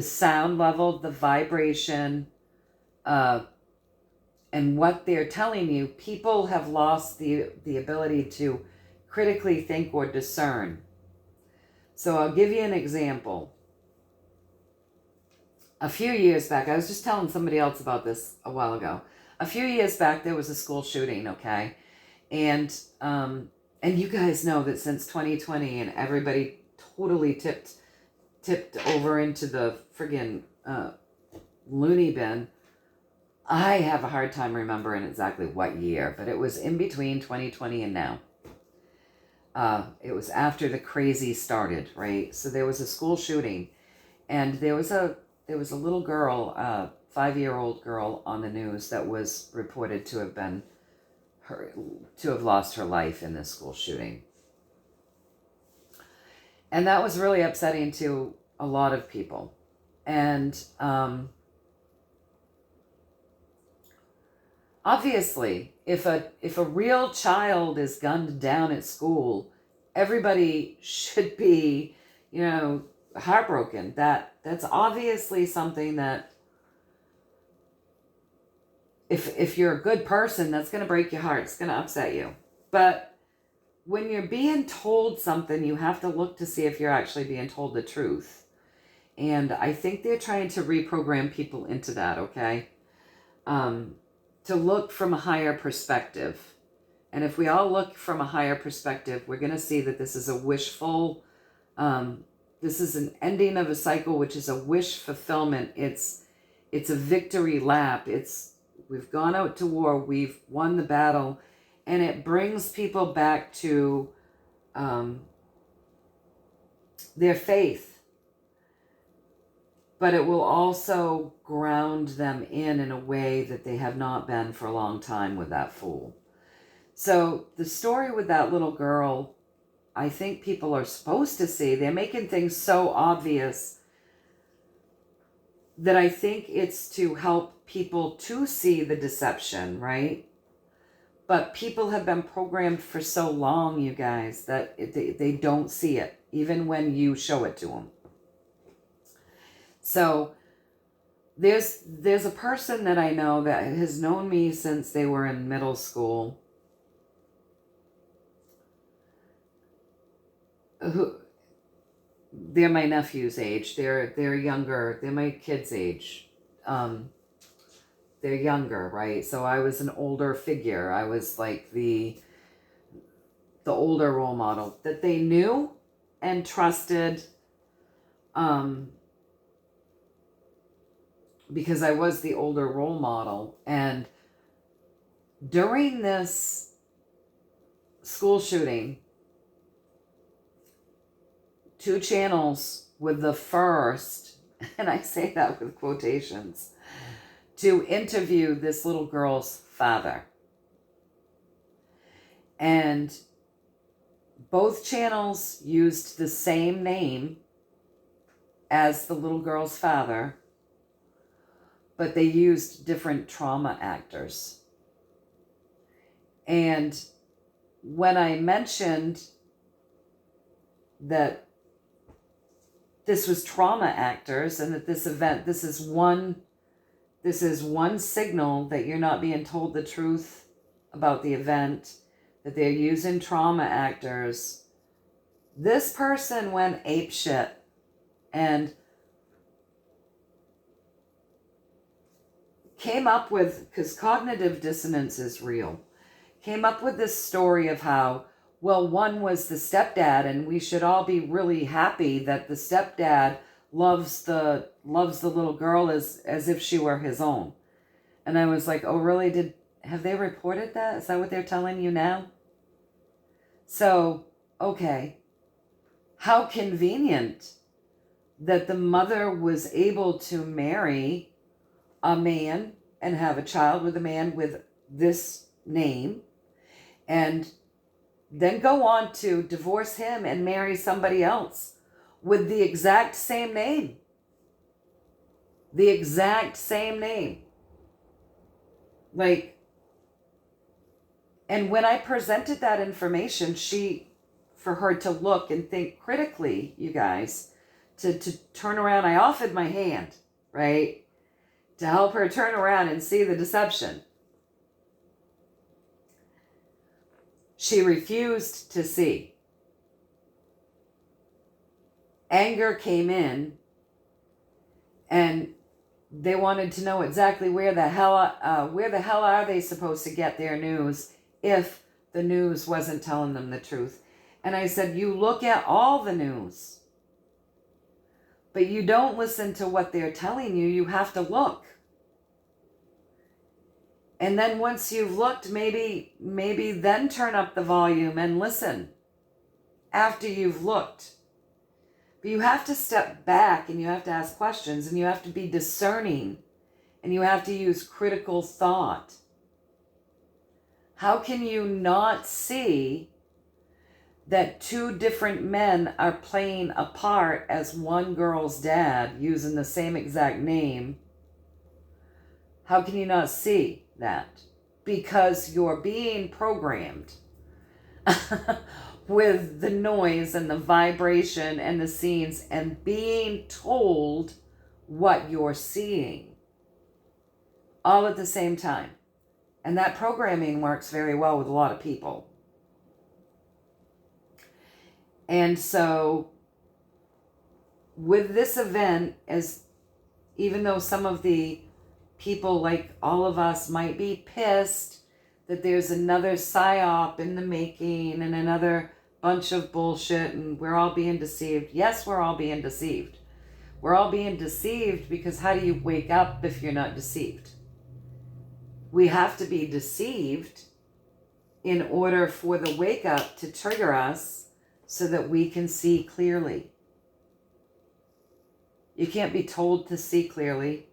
sound level, the vibration, and what they're telling you, people have lost the ability to critically think or discern. So I'll give you an example. A few years back, I was just telling somebody else about this a while ago. A few years back, there was a school shooting, okay? And you guys know that since 2020 and everybody totally tipped over into the friggin' loony bin, I have a hard time remembering exactly what year, but it was in between 2020 and now. It was after the crazy started, right? So there was a school shooting, and there was a little girl, 5-year-old girl on the news that was reported to have lost her life in this school shooting. And that was really upsetting to a lot of people. And obviously, if a real child is gunned down at school, everybody should be, heartbroken. That's obviously something that, if you're a good person, that's going to break your heart. It's going to upset you. But when you're being told something, you have to look to see if you're actually being told the truth. And I think they're trying to reprogram people into that, okay? To look from a higher perspective. And if we all look from a higher perspective, we're going to see that this is a wishful, this is an ending of a cycle, which is a wish fulfillment. It's a victory lap. We've gone out to war, we've won the battle, and it brings people back to their faith. But it will also ground them in a way that they have not been for a long time with that fool. So the story with that little girl, I think people are supposed to see. They're making things so obvious that I think it's to help people to see the deception, right? But people have been programmed for so long, you guys, that they don't see it, even when you show it to them. So there's a person that I know that has known me since they were in middle school, who, they're my nephew's age. They're younger. They're my kid's age. They're younger, right? So I was an older figure. I was like the older role model that they knew and trusted, because I was the older role model. And during this school shooting, 2 channels were the first, and I say that with quotations, to interview this little girl's father. And both channels used the same name as the little girl's father, but they used different trauma actors. And when I mentioned that this was trauma actors and that this event, this is one signal that you're not being told the truth about the event, that they're using trauma actors, this person went apeshit and came up with, because cognitive dissonance is real, came up with this story of how, well, one was the stepdad, and we should all be really happy that the stepdad loves the little girl as if she were his own. And I was like, oh, really? have they reported that? Is that what they're telling you now? So, okay. How convenient that the mother was able to marry a man and have a child with a man with this name, and then go on to divorce him and marry somebody else with the exact same name. The exact same name. Like, and when I presented that information, for her to look and think critically, you guys, to turn around, I offered my hand, right? To help her turn around and see the deception. She refused to see. Anger came in, and they wanted to know exactly where the hell are they supposed to get their news if the news wasn't telling them the truth. And I said, you look at all the news, but you don't listen to what they're telling you. You have to look. And then once you've looked, maybe then turn up the volume and listen after you've looked. But you have to step back, and you have to ask questions, and you have to be discerning, and you have to use critical thought. How can you not see that two different men are playing a part as one girl's dad using the same exact name? How can you not see that? Because you're being programmed with the noise and the vibration and the scenes, and being told what you're seeing all at the same time. And that programming works very well with a lot of people. And so with this event, as even though some of the people, like all of us, might be pissed that there's another psyop in the making and another bunch of bullshit and we're all being deceived. Yes, we're all being deceived. We're all being deceived because how do you wake up if you're not deceived? We have to be deceived in order for the wake up to trigger us so that we can see clearly. You can't be told to see clearly.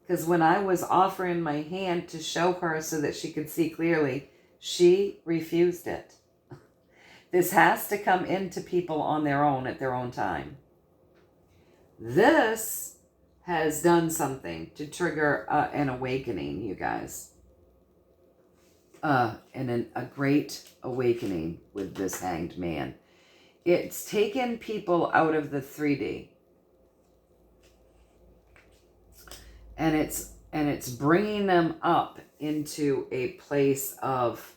Because when I was offering my hand to show her so that she could see clearly, she refused it. This has to come into people on their own at their own time. This has done something to trigger an awakening, you guys. And a great awakening with this hanged man. It's taken people out of the 3D. And it's bringing them up into a place of,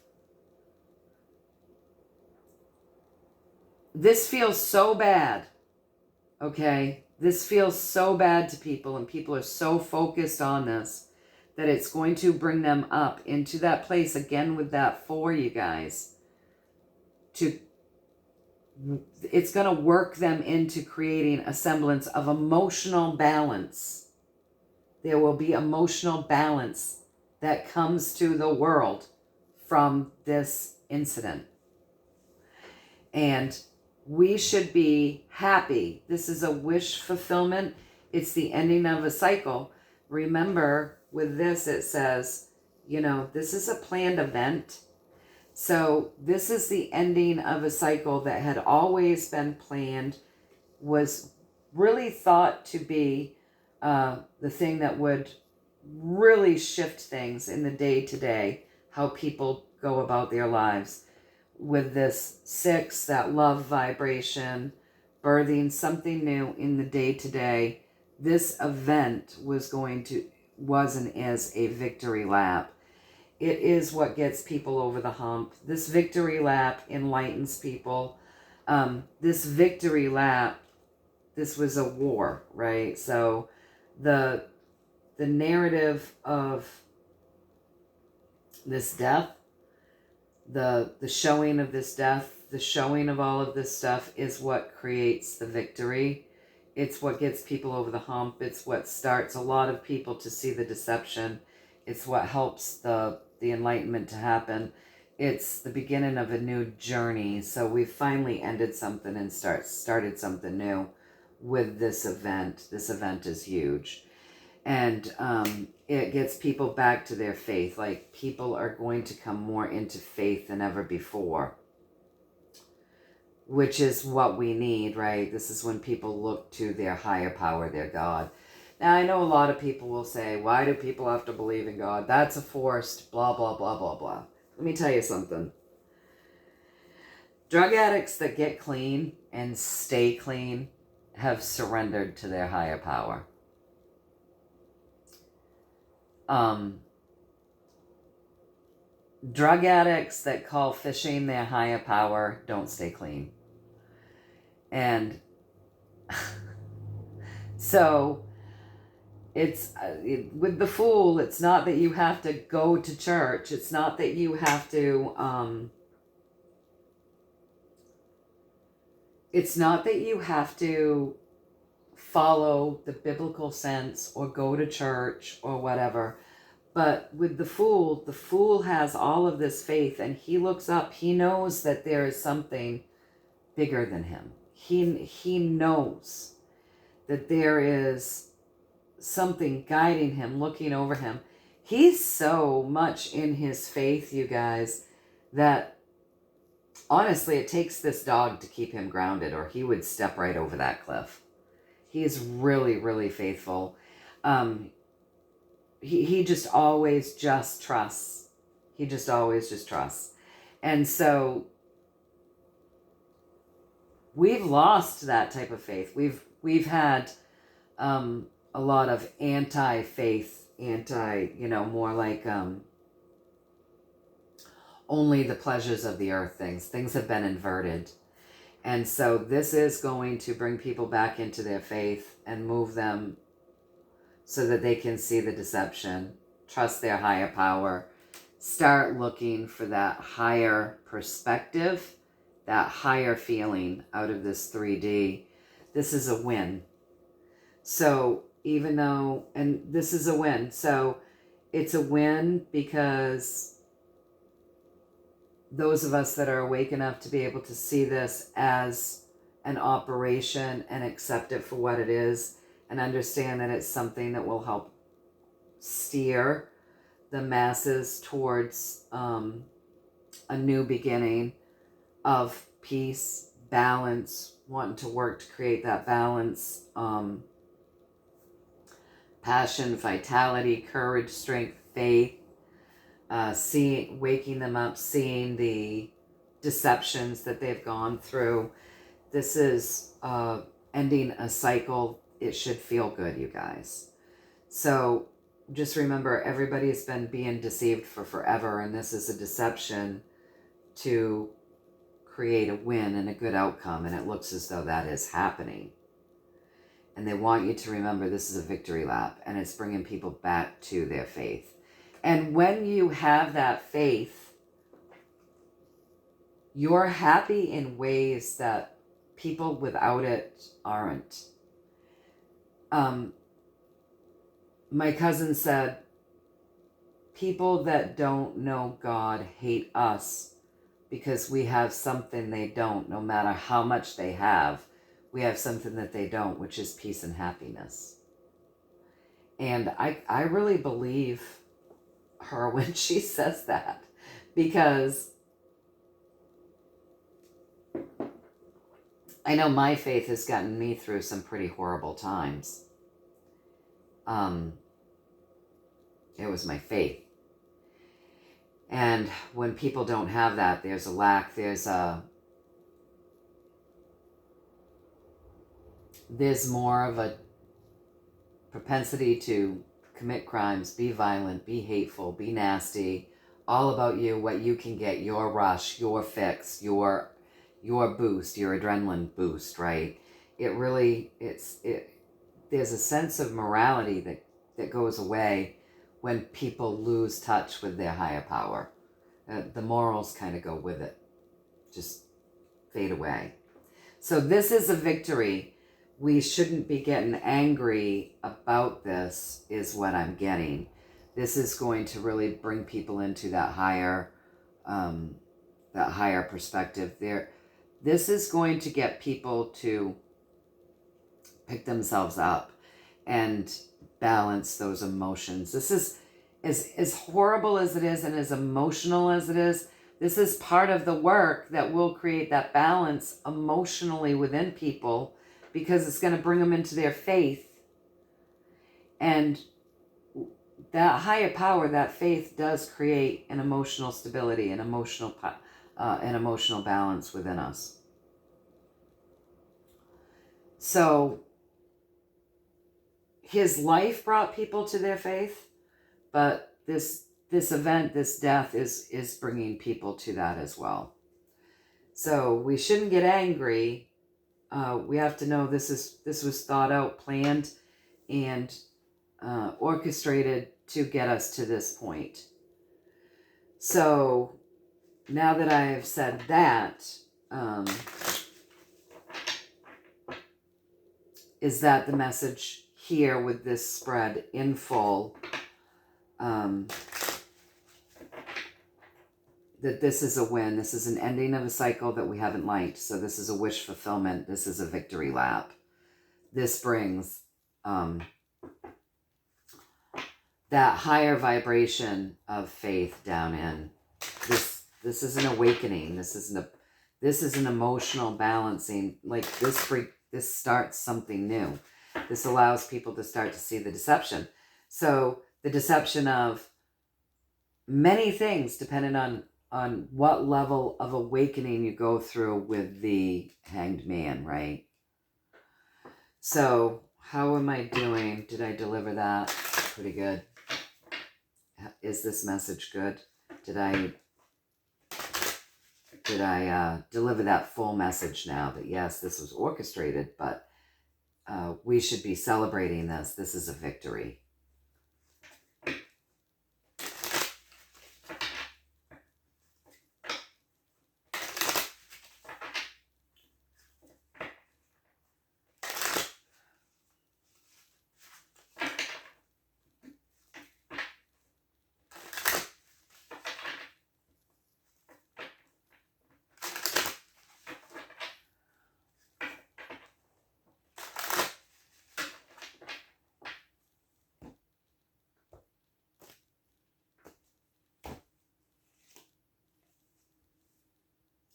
this feels so bad, okay? This feels so bad to people, and people are so focused on this that it's going to bring them up into that place again with that 4, you guys. It's going to work them into creating a semblance of emotional balance. There will be emotional balance that comes to the world from this incident. And we should be happy. This is a wish fulfillment. It's the ending of a cycle. Remember, with this, it says, this is a planned event. So this is the ending of a cycle that had always been planned, was really thought to be the thing that would really shift things in the day-to-day, how people go about their lives. With this 6, that love vibration, birthing something new in the day-to-day, this event was and is a victory lap. It is what gets people over the hump. This victory lap enlightens people. This victory lap, this was a war, right? So the narrative of this death, the showing of this death, the showing of all of this stuff is what creates the victory. It's what gets people over the hump. It's what starts a lot of people to see the deception. It's what helps the the enlightenment to happen. It's the beginning of a new journey. So we've finally ended something and started something new with this event. This event is huge. And it gets people back to their faith. Like, people are going to come more into faith than ever before, which is what we need, right? This is when people look to their higher power, their God. Now, I know a lot of people will say, why do people have to believe in God? That's a forced blah, blah, blah, blah, blah. Let me tell you something. Drug addicts that get clean and stay clean have surrendered to their higher power. Drug addicts that call fishing their higher power don't stay clean. And so it's with the Fool, it's not that you have to go to church. It's not that you have to follow the biblical sense or go to church or whatever. But with the Fool has all of this faith, and he looks up. He knows that there is something bigger than him. He knows that there is something guiding him, looking over him. He's so much in his faith, you guys, that honestly, it takes this dog to keep him grounded, or he would step right over that cliff. He is really, really faithful. He just always just trusts. He just always just trusts. And so we've lost that type of faith. We've had a lot of anti-faith, more like only the pleasures of the earth things. Things have been inverted. And so this is going to bring people back into their faith and move them so that they can see the deception, trust their higher power, start looking for that higher perspective, that higher feeling out of this 3D. This is a win. So even though, and this is a win. So it's a win because those of us that are awake enough to be able to see this as an operation and accept it for what it is, and understand that it's something that will help steer the masses towards a new beginning of peace, balance, wanting to work to create that balance, passion, vitality, courage, strength, faith, waking them up, seeing the deceptions that they've gone through. This is ending a cycle. It should feel good, you guys. So just remember, everybody's been being deceived for forever, and this is a deception to create a win and a good outcome, and it looks as though that is happening. And they want you to remember this is a victory lap, and it's bringing people back to their faith. And when you have that faith, you're happy in ways that people without it aren't. My cousin said, people that don't know God hate us because we have something they don't. No matter how much they have, we have something that they don't, which is peace and happiness. And I really believe her when she says that, because I know my faith has gotten me through some pretty horrible times. It was my faith. And when people don't have that, there's a lack, there's more of a propensity to commit crimes, be violent, be hateful, be nasty, all about you, what you can get, your rush, your fix, your boost, your adrenaline boost, right? There's a sense of morality that goes away when people lose touch with their higher power. The morals kind of go with it, just fade away. So this is a victory. We shouldn't be getting angry about this, is what I'm getting. This is going to really bring people into that higher perspective. This is going to get people to pick themselves up and balance those emotions. This is as horrible as it is and as emotional as it is. This is part of the work that will create that balance emotionally within people, because it's going to bring them into their faith. And that higher power, that faith, does create an emotional stability, an emotional balance within us. So his life brought people to their faith, but this event, this death, is bringing people to that as well. So we shouldn't get angry. We have to know this was thought out, planned, and orchestrated to get us to this point. So now that I've said that, is that the message here with this spread in full? That this is a win. This is an ending of a cycle that we haven't liked. So this is a wish fulfillment. This is a victory lap. This brings that higher vibration of faith down in. This is an awakening. This is an emotional balancing. Like this starts something new. This allows people to start to see the deception. So the deception of many things, depending on what level of awakening you go through with the Hanged Man, right? So how am I doing? Did I deliver that? Pretty good. Is this message good? Did I deliver that full message now that yes, this was orchestrated, but we should be celebrating this. This is a victory.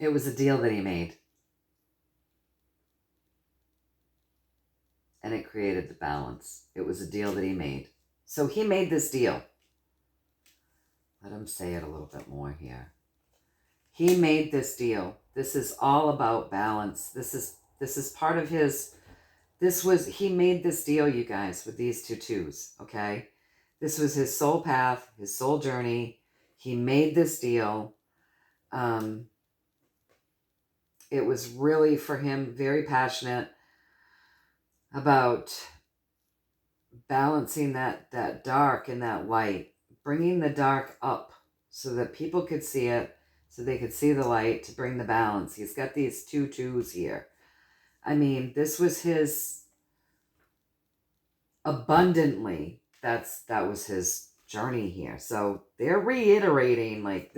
It was a deal that he made. And it created the balance. It was a deal that he made. So he made this deal. Let him say it a little bit more here. He made this deal. This is all about balance. This is part of his, he made this deal, you guys, with these two twos, okay? This was his soul path, his soul journey. He made this deal. It was really, for him, very passionate about balancing that dark and that light, bringing the dark up so that people could see it, so they could see the light, to bring the balance. He's got these two twos here. I mean, this was his abundantly. That was his journey here. So they're reiterating, like,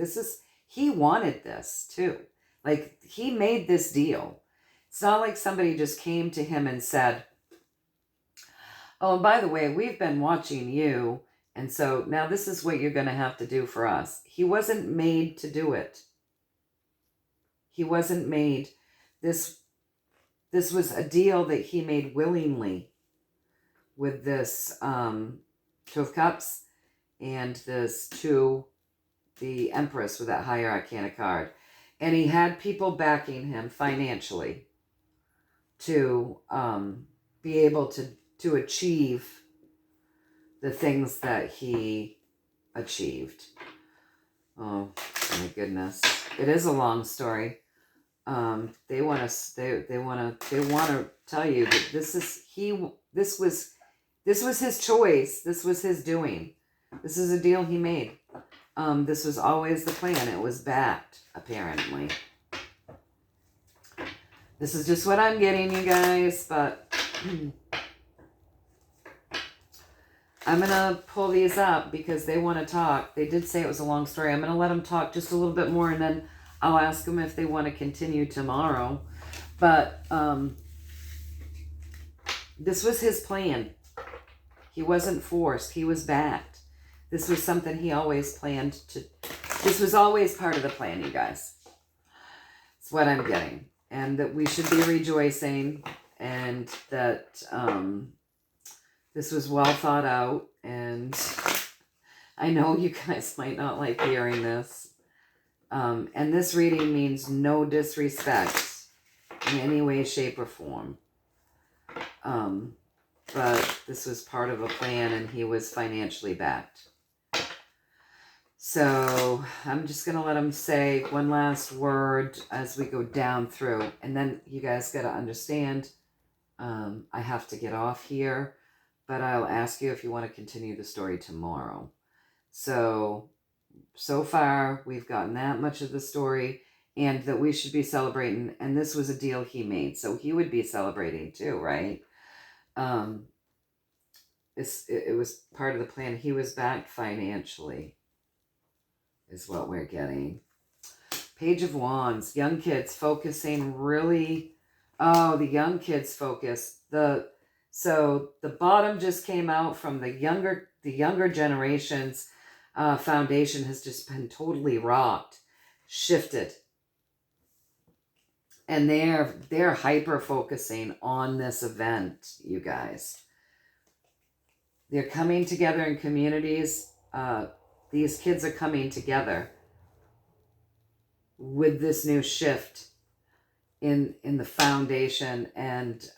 he wanted this too. Like, he made this deal. It's not like somebody just came to him and said, oh, and by the way, we've been watching you, and so now this is what you're going to have to do for us. He wasn't made to do it. He wasn't made. This was a deal that he made willingly with this Two of Cups and this the Empress with that higher arcana card. And he had people backing him financially to be able to achieve the things that he achieved. Oh my goodness. It is a long story. They want to tell you that this was his choice. This was his doing. This is a deal he made. This was always the plan. It was backed, apparently. This is just what I'm getting, you guys, but I'm going to pull these up because they want to talk. They did say it was a long story. I'm going to let them talk just a little bit more, and then I'll ask them if they want to continue tomorrow. But this was his plan. He wasn't forced. He was backed. This was something he always planned to. This was always part of the plan, you guys. It's what I'm getting. And that we should be rejoicing, and that this was well thought out. And I know you guys might not like hearing this. And this reading means no disrespect in any way, shape, or form. But this was part of a plan, and he was financially backed. So I'm just going to let him say one last word as we go down through. And then you guys got to understand, I have to get off here, but I'll ask you if you want to continue the story tomorrow. So far we've gotten that much of the story, and that we should be celebrating. And this was a deal he made, so he would be celebrating too, right? It was part of the plan. He was backed financially, is what we're getting. Page of Wands, young kids focusing really. Oh, the young kids focus. So the bottom just came out from the younger generation's foundation has just been totally rocked, shifted. And they're hyper focusing on this event, you guys. They're coming together in communities. These kids are coming together with this new shift in the foundation, and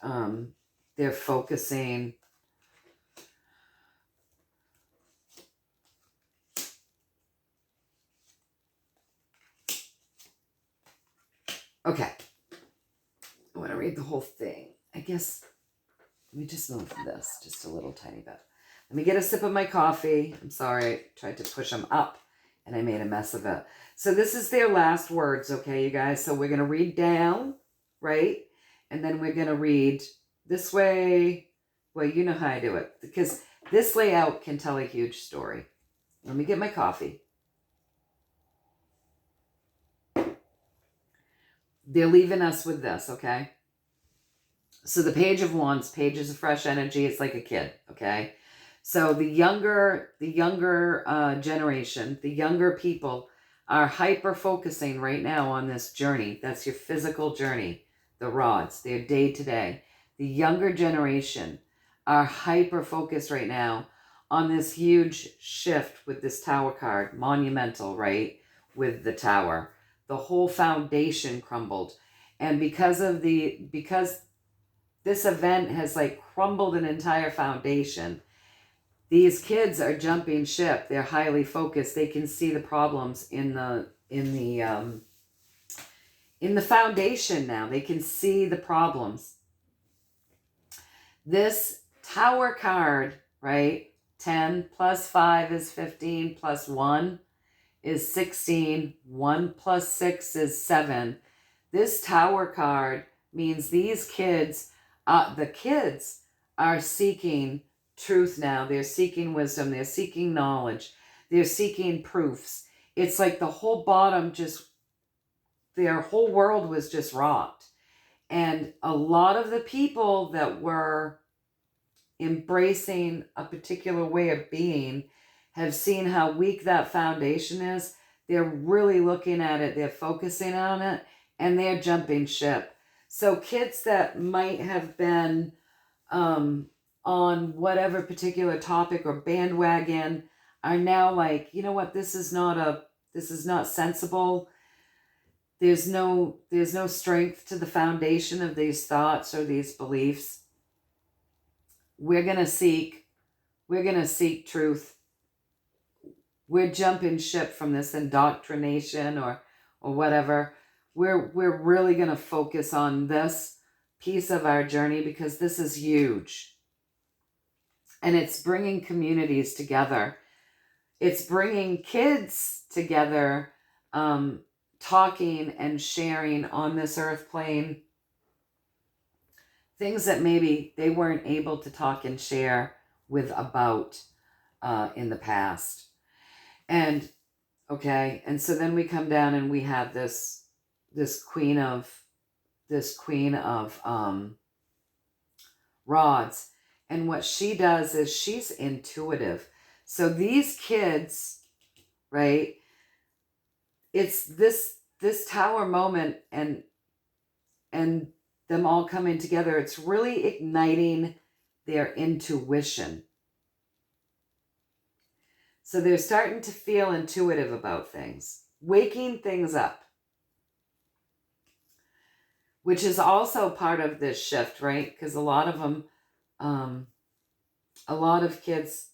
they're focusing. Okay. I want to read the whole thing. I guess let me just move this just a little tiny bit. Let me get a sip of my coffee. I'm sorry, I tried to push them up and I made a mess of it. So this is their last words, okay, you guys? So we're going to read down, right? And then we're going to read this way. Well, you know how I do it, because this layout can tell a huge story. Let me get my coffee. They're leaving us with this, okay? So the Page of Wands, Page is a fresh energy. It's like a kid, okay? So the younger generation, the younger people are hyper focusing right now on this journey. That's your physical journey, the rods, their day to day. The younger generation are hyper focused right now on this huge shift with this Tower card, monumental, right? With the Tower, the whole foundation crumbled, and because this event has like crumbled an entire foundation. These kids are jumping ship. They're highly focused. They can see the problems in the foundation now. They can see the problems. This Tower card, right? 10 plus 5 is 15 plus 1 is 16. 1 plus 6 is 7. This Tower card means these kids, the kids are seeking truth now. They're seeking wisdom. They're seeking knowledge. They're seeking proofs. It's like the whole bottom their whole world was just rocked. And a lot of the people that were embracing a particular way of being have seen how weak that foundation is. They're really looking at it. They're focusing on it, and they're jumping ship. So kids that might have been on whatever particular topic or bandwagon are now like, you know what, this is not sensible. There's no strength to the foundation of these thoughts or these beliefs. We're gonna seek truth. We're jumping ship from this indoctrination or whatever. We're really gonna focus on this piece of our journey, because this is huge. And it's bringing communities together. It's bringing kids together, talking and sharing on this earth plane things that maybe they weren't able to talk and share with about in the past. And okay, and so then we come down and we have this queen of rods, and what she does is she's intuitive. So these kids, right, it's this tower moment, and them all coming together, it's really igniting their intuition. So they're starting to feel intuitive about things, waking things up, which is also part of this shift, right? Because a lot of them, a lot of kids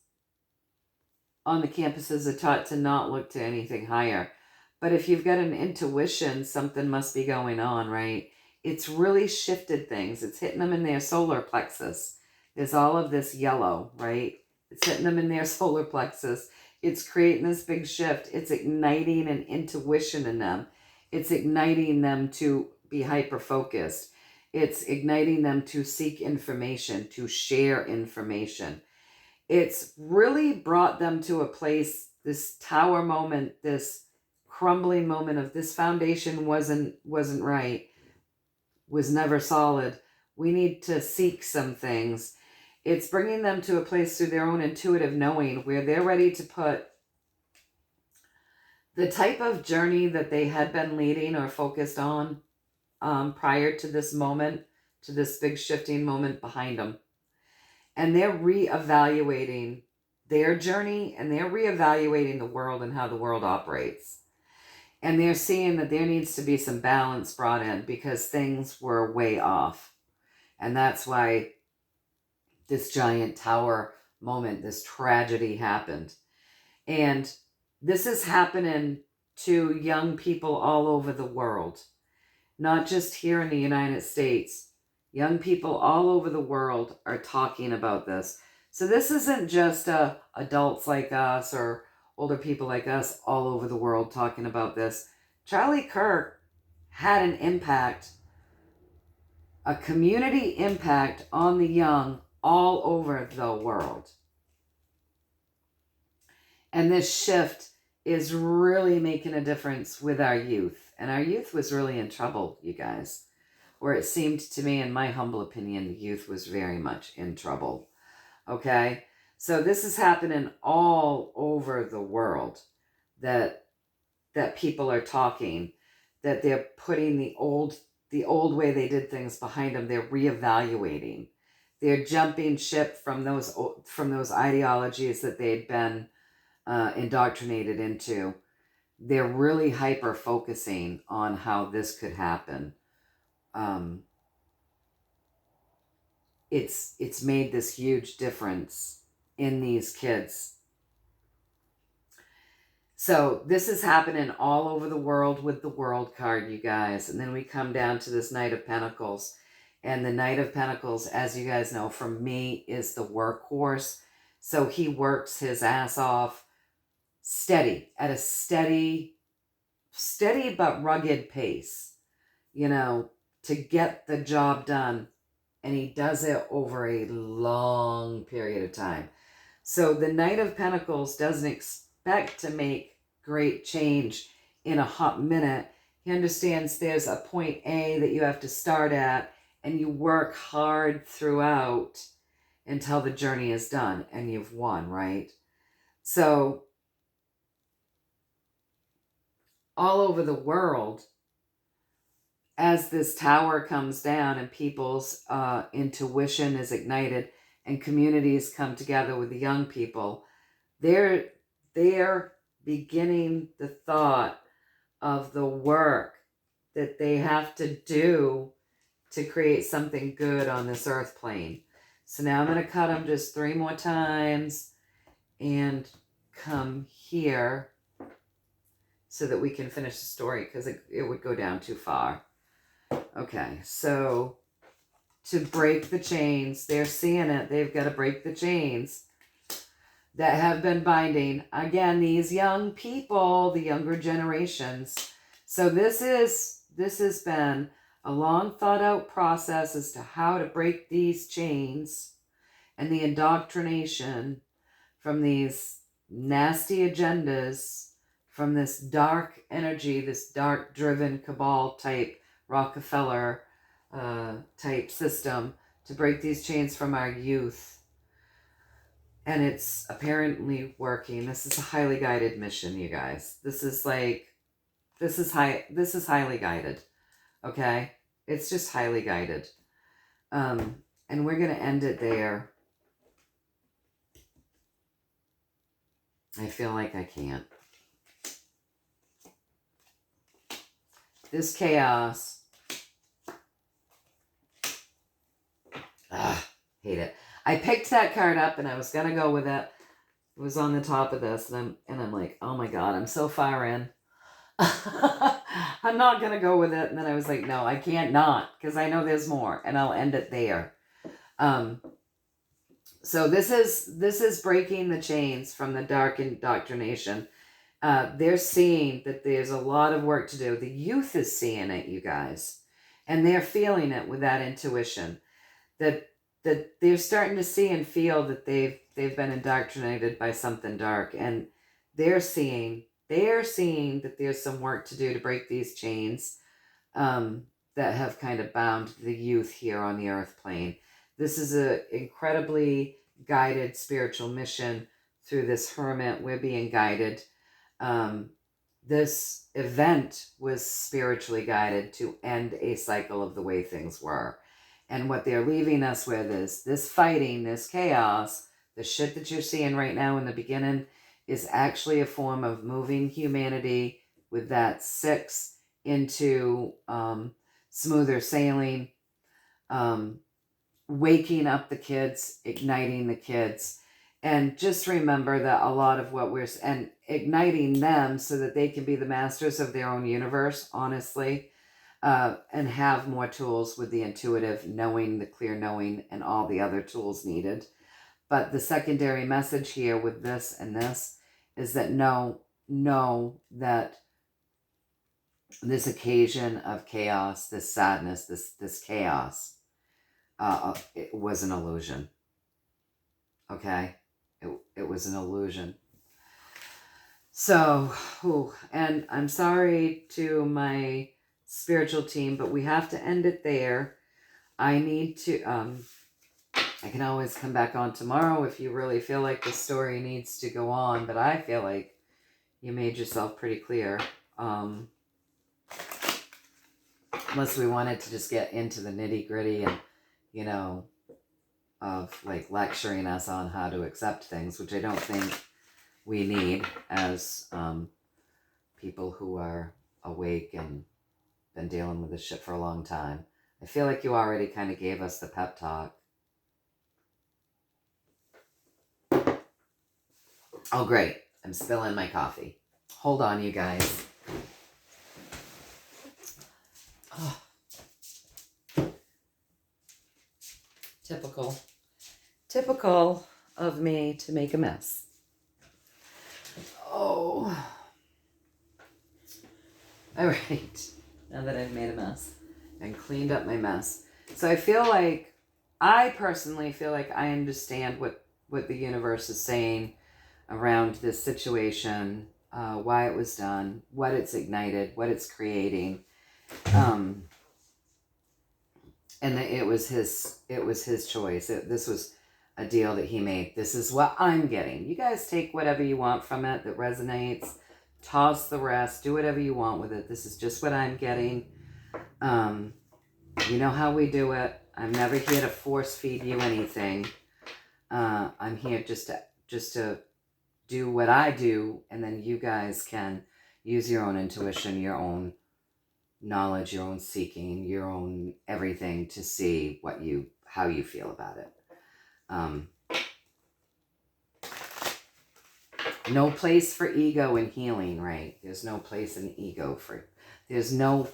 on the campuses are taught to not look to anything higher. But if you've got an intuition, something must be going on, right? It's really shifted things. It's hitting them in their solar plexus. There's all of this yellow, right? It's hitting them in their solar plexus. It's creating this big shift. It's igniting an intuition in them. It's igniting them to be hyper-focused. It's igniting them to seek information, to share information. It's really brought them to a place, this tower moment, this crumbling moment of this foundation wasn't right, was never solid. We need to seek some things. It's bringing them to a place through their own intuitive knowing where they're ready to put the type of journey that they had been leading or focused on prior to this moment, to this big shifting moment behind them. And they're reevaluating their journey, and they're reevaluating the world and how the world operates. And they're seeing that there needs to be some balance brought in because things were way off. And that's why this giant tower moment, this tragedy happened. And this is happening to young people all over the world, not just here in the United States. Young people all over the world are talking about this. So this isn't just adults like us or older people like us all over the world talking about this. Charlie Kirk had an impact, a community impact on the young all over the world. And this shift is really making a difference with our youth. And our youth was really in trouble, you guys. Where it seemed to me, in my humble opinion, the youth was very much in trouble. Okay? So this is happening all over the world, that people are talking, that they're putting the old way they did things behind them. They're reevaluating. They're jumping ship from those ideologies that they'd been indoctrinated into. They're really hyper focusing on how this could happen. It's made this huge difference in these kids. So this is happening all over the world with the World card, you guys. And then we come down to this Knight of Pentacles. And the Knight of Pentacles, as you guys know, from me, is the workhorse. So he works his ass off at a steady but rugged pace, to get the job done. And he does it over a long period of time. So the Knight of Pentacles doesn't expect to make great change in a hot minute. He understands there's a point A that you have to start at, and you work hard throughout until the journey is done and you've won, right? So all over the world, as this tower comes down and people's intuition is ignited and communities come together with the young people, they're beginning the thought of the work that they have to do to create something good on this earth plane. So now I'm going to cut them just 3 more times and come here so that we can finish the story, because it would go down too far. Okay, so to break the chains, they're seeing it. They've got to break the chains that have been binding, again, these young people, the younger generations. So this has been a long thought out process as to how to break these chains and the indoctrination from these nasty agendas, from this dark energy, this dark driven cabal type Rockefeller type system, to break these chains from our youth. And it's apparently working. This is a highly guided mission, you guys. This is highly guided. Okay? It's just highly guided. And we're going to end it there. I feel like I can't. This chaos. Hate it. I picked that card up and I was going to go with it. It was on the top of this and I'm like, oh my God, I'm so far in. I'm not going to go with it. And then I was like, no, I can't not, because I know there's more, and I'll end it there. So this is breaking the chains from the dark indoctrination. They're seeing that there's a lot of work to do. The youth is seeing it, you guys, and they're feeling it with that intuition, that they're starting to see and feel that they've been indoctrinated by something dark, and they're seeing that there's some work to do to break these chains that have kind of bound the youth here on the earth plane. This is an incredibly guided spiritual mission through this hermit. We're being guided. This event was spiritually guided to end a cycle of the way things were. And what they're leaving us with is this fighting, this chaos, the shit that you're seeing right now in the beginning is actually a form of moving humanity with that 6 into smoother sailing, waking up the kids, igniting the kids. And just remember that a lot of what and igniting them so that they can be the masters of their own universe, honestly, and have more tools with the intuitive knowing, the clear knowing, and all the other tools needed. But the secondary message here with this and this is that know that this occasion of chaos, this sadness, this chaos, it was an illusion. Okay? It was an illusion. So, and I'm sorry to my spiritual team, but we have to end it there. I need to, I can always come back on tomorrow if you really feel like the story needs to go on, but I feel like you made yourself pretty clear. Unless we wanted to just get into the nitty gritty and, of like lecturing us on how to accept things, which I don't think we need as people who are awake and been dealing with this shit for a long time. I feel like you already kind of gave us the pep talk. Oh, great. I'm spilling my coffee. Hold on, you guys. Oh. Typical of me to make a mess. Oh. All right. Now that I've made a mess and cleaned up my mess. So I personally feel like I understand what the universe is saying around this situation, why it was done, what it's ignited, what it's creating. And it was his choice. This was a deal that he made. This is what I'm getting. You guys take whatever you want from it that resonates. Toss the rest. Do whatever you want with it. This is just what I'm getting. You know how we do it. I'm never here to force feed you anything. I'm here just to do what I do, and then you guys can use your own intuition, your own knowledge, your own seeking, your own everything to see how you feel about it. No place for ego in healing, right? There's no place in ego there's no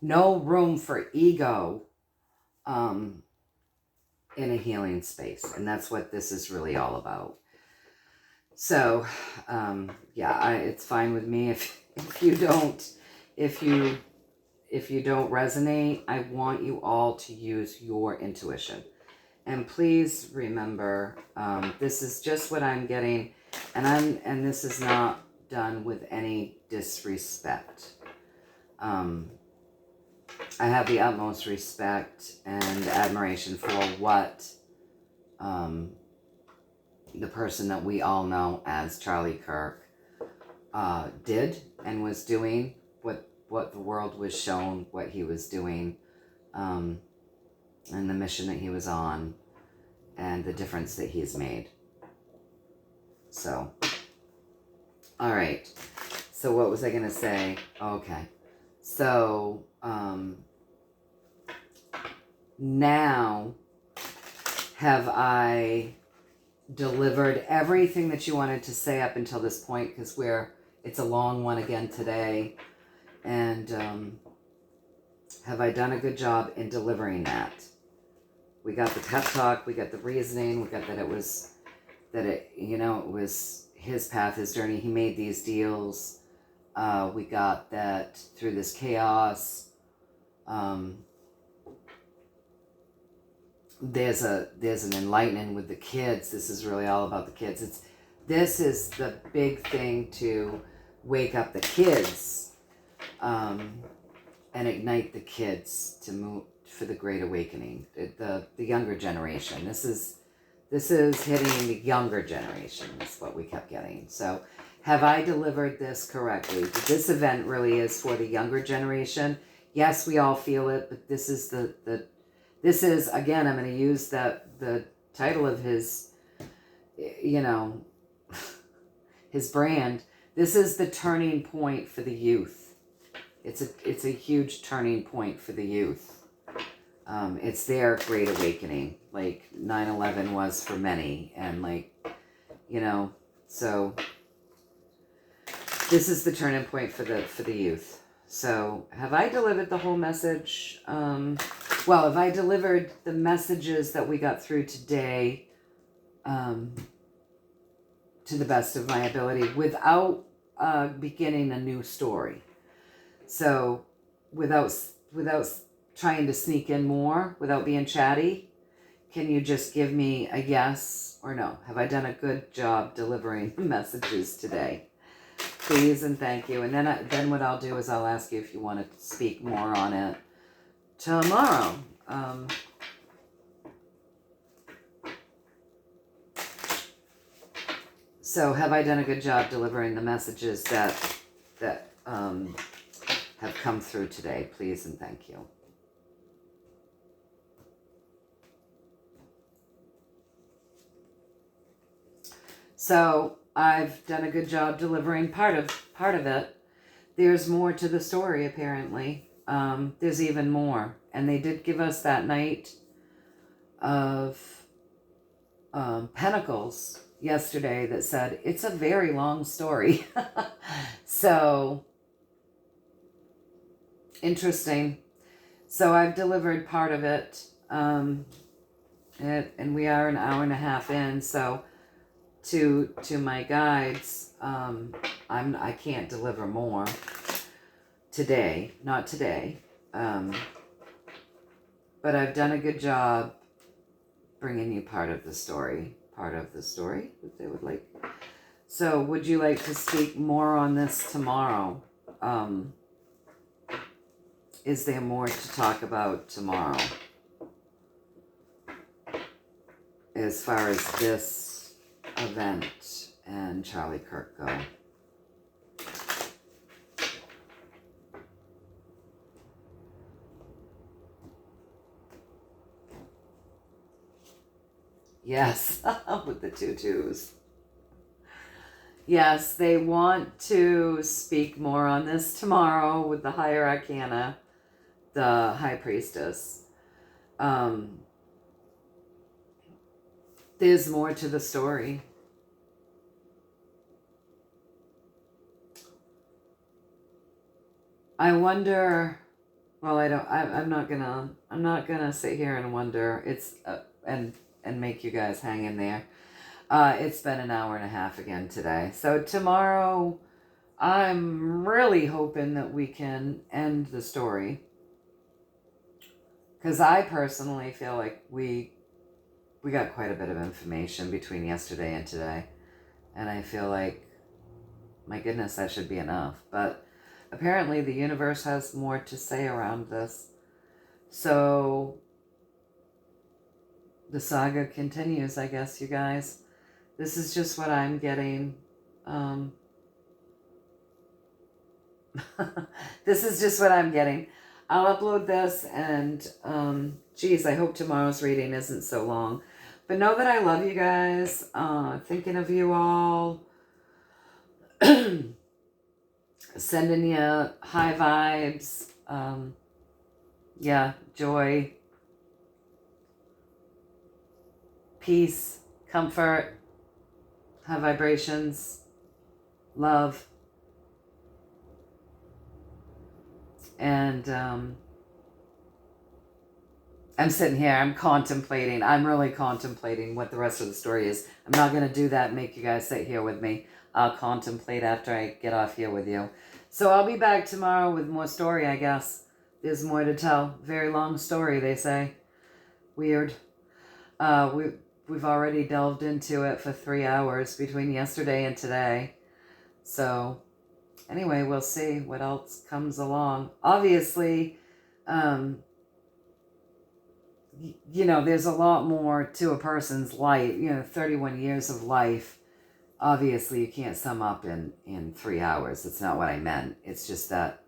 room for ego in a healing space. And that's what this is really all about. So, it's fine with me if you don't resonate. I want you all to use your intuition. And please remember, this is just what I'm getting, and this is not done with any disrespect. I have the utmost respect and admiration for what the person that we all know as Charlie Kirk did and was doing, what the world was shown, what he was doing, and the mission that he was on, and the difference that he's made. So, all right. So what was I going to say? Okay. So, now have I delivered everything that you wanted to say up until this point? Because it's a long one again today. And have I done a good job in delivering that? We got the pep talk, we got the reasoning, we got that it was his path, his journey. He made these deals. We got that through this chaos, there's an enlightening with the kids. This is really all about the kids. This is the big thing to wake up the kids, and ignite the kids to move for the Great Awakening. The younger generation. This is hitting the younger generation. Is what we kept getting. So, have I delivered this correctly? This event really is for the younger generation. Yes, we all feel it, but this is this is, again, I'm going to use the title of his, his brand. This is the turning point for the youth. It's a huge turning point for the youth. It's their great awakening, like 9/11 was for many, and so this is the turning point for the youth. So, have I delivered the whole message? Have I delivered the messages that we got through today to the best of my ability without beginning a new story? So, without trying to sneak in more, without being chatty, can you just give me a yes or no? Have I done a good job delivering the messages today? Please and thank you. And then what I'll do is I'll ask you if you want to speak more on it tomorrow. So have I done a good job delivering the messages that have come through today? Please and thank you. So I've done a good job delivering part of it. There's more to the story, apparently. There's even more. And they did give us that Knight of Pentacles yesterday that said, it's a very long story. So, interesting. So I've delivered part of it. And we are an hour and a half in, so to my guides, I can't deliver more today, not today, but I've done a good job bringing you part of the story that they would like. So would you like to speak more on this tomorrow? Is there more to talk about tomorrow as far as this event and Charlie Kirk go? Yes, with the tutus. Yes, they want to speak more on this tomorrow with the Higher Arcana, the High Priestess. There's more to the story. I wonder. Well, I'm not gonna sit here and wonder. It's and make you guys hang in there. It's been an hour and a half again today. So tomorrow, I'm really hoping that we can end the story. Because I personally feel like we we got quite a bit of information between yesterday and today. And I feel like, my goodness, that should be enough. But apparently the universe has more to say around this. So the saga continues, I guess, you guys. This is just what I'm getting. This is just what I'm getting. I'll upload this, and geez, I hope tomorrow's reading isn't so long. But know that I love you guys. Thinking of you all. Sending you high vibes. Yeah, joy, peace, comfort, high vibrations, love. And I'm sitting here, I'm really contemplating what the rest of the story is. I'm not going to do that and make you guys sit here with me. I'll contemplate after I get off here with you. So I'll be back tomorrow with more story, I guess. There's more to tell. Very long story, they say. Weird. We've already delved into it for 3 hours between yesterday and today. So anyway, we'll see what else comes along. Obviously, you know, there's a lot more to a person's life. 31 years of life. Obviously, you can't sum up in 3 hours. That's not what I meant. It's just that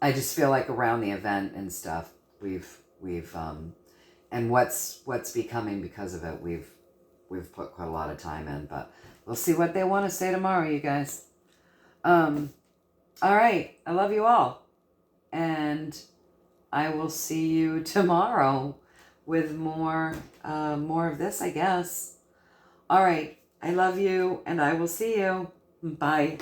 I just feel like around the event and stuff, we've and what's becoming because of it, we've put quite a lot of time in. But we'll see what they want to say tomorrow, you guys. All right, I love you all, and I will see you tomorrow with more of this, I guess. All right, I love you, and I will see you. Bye.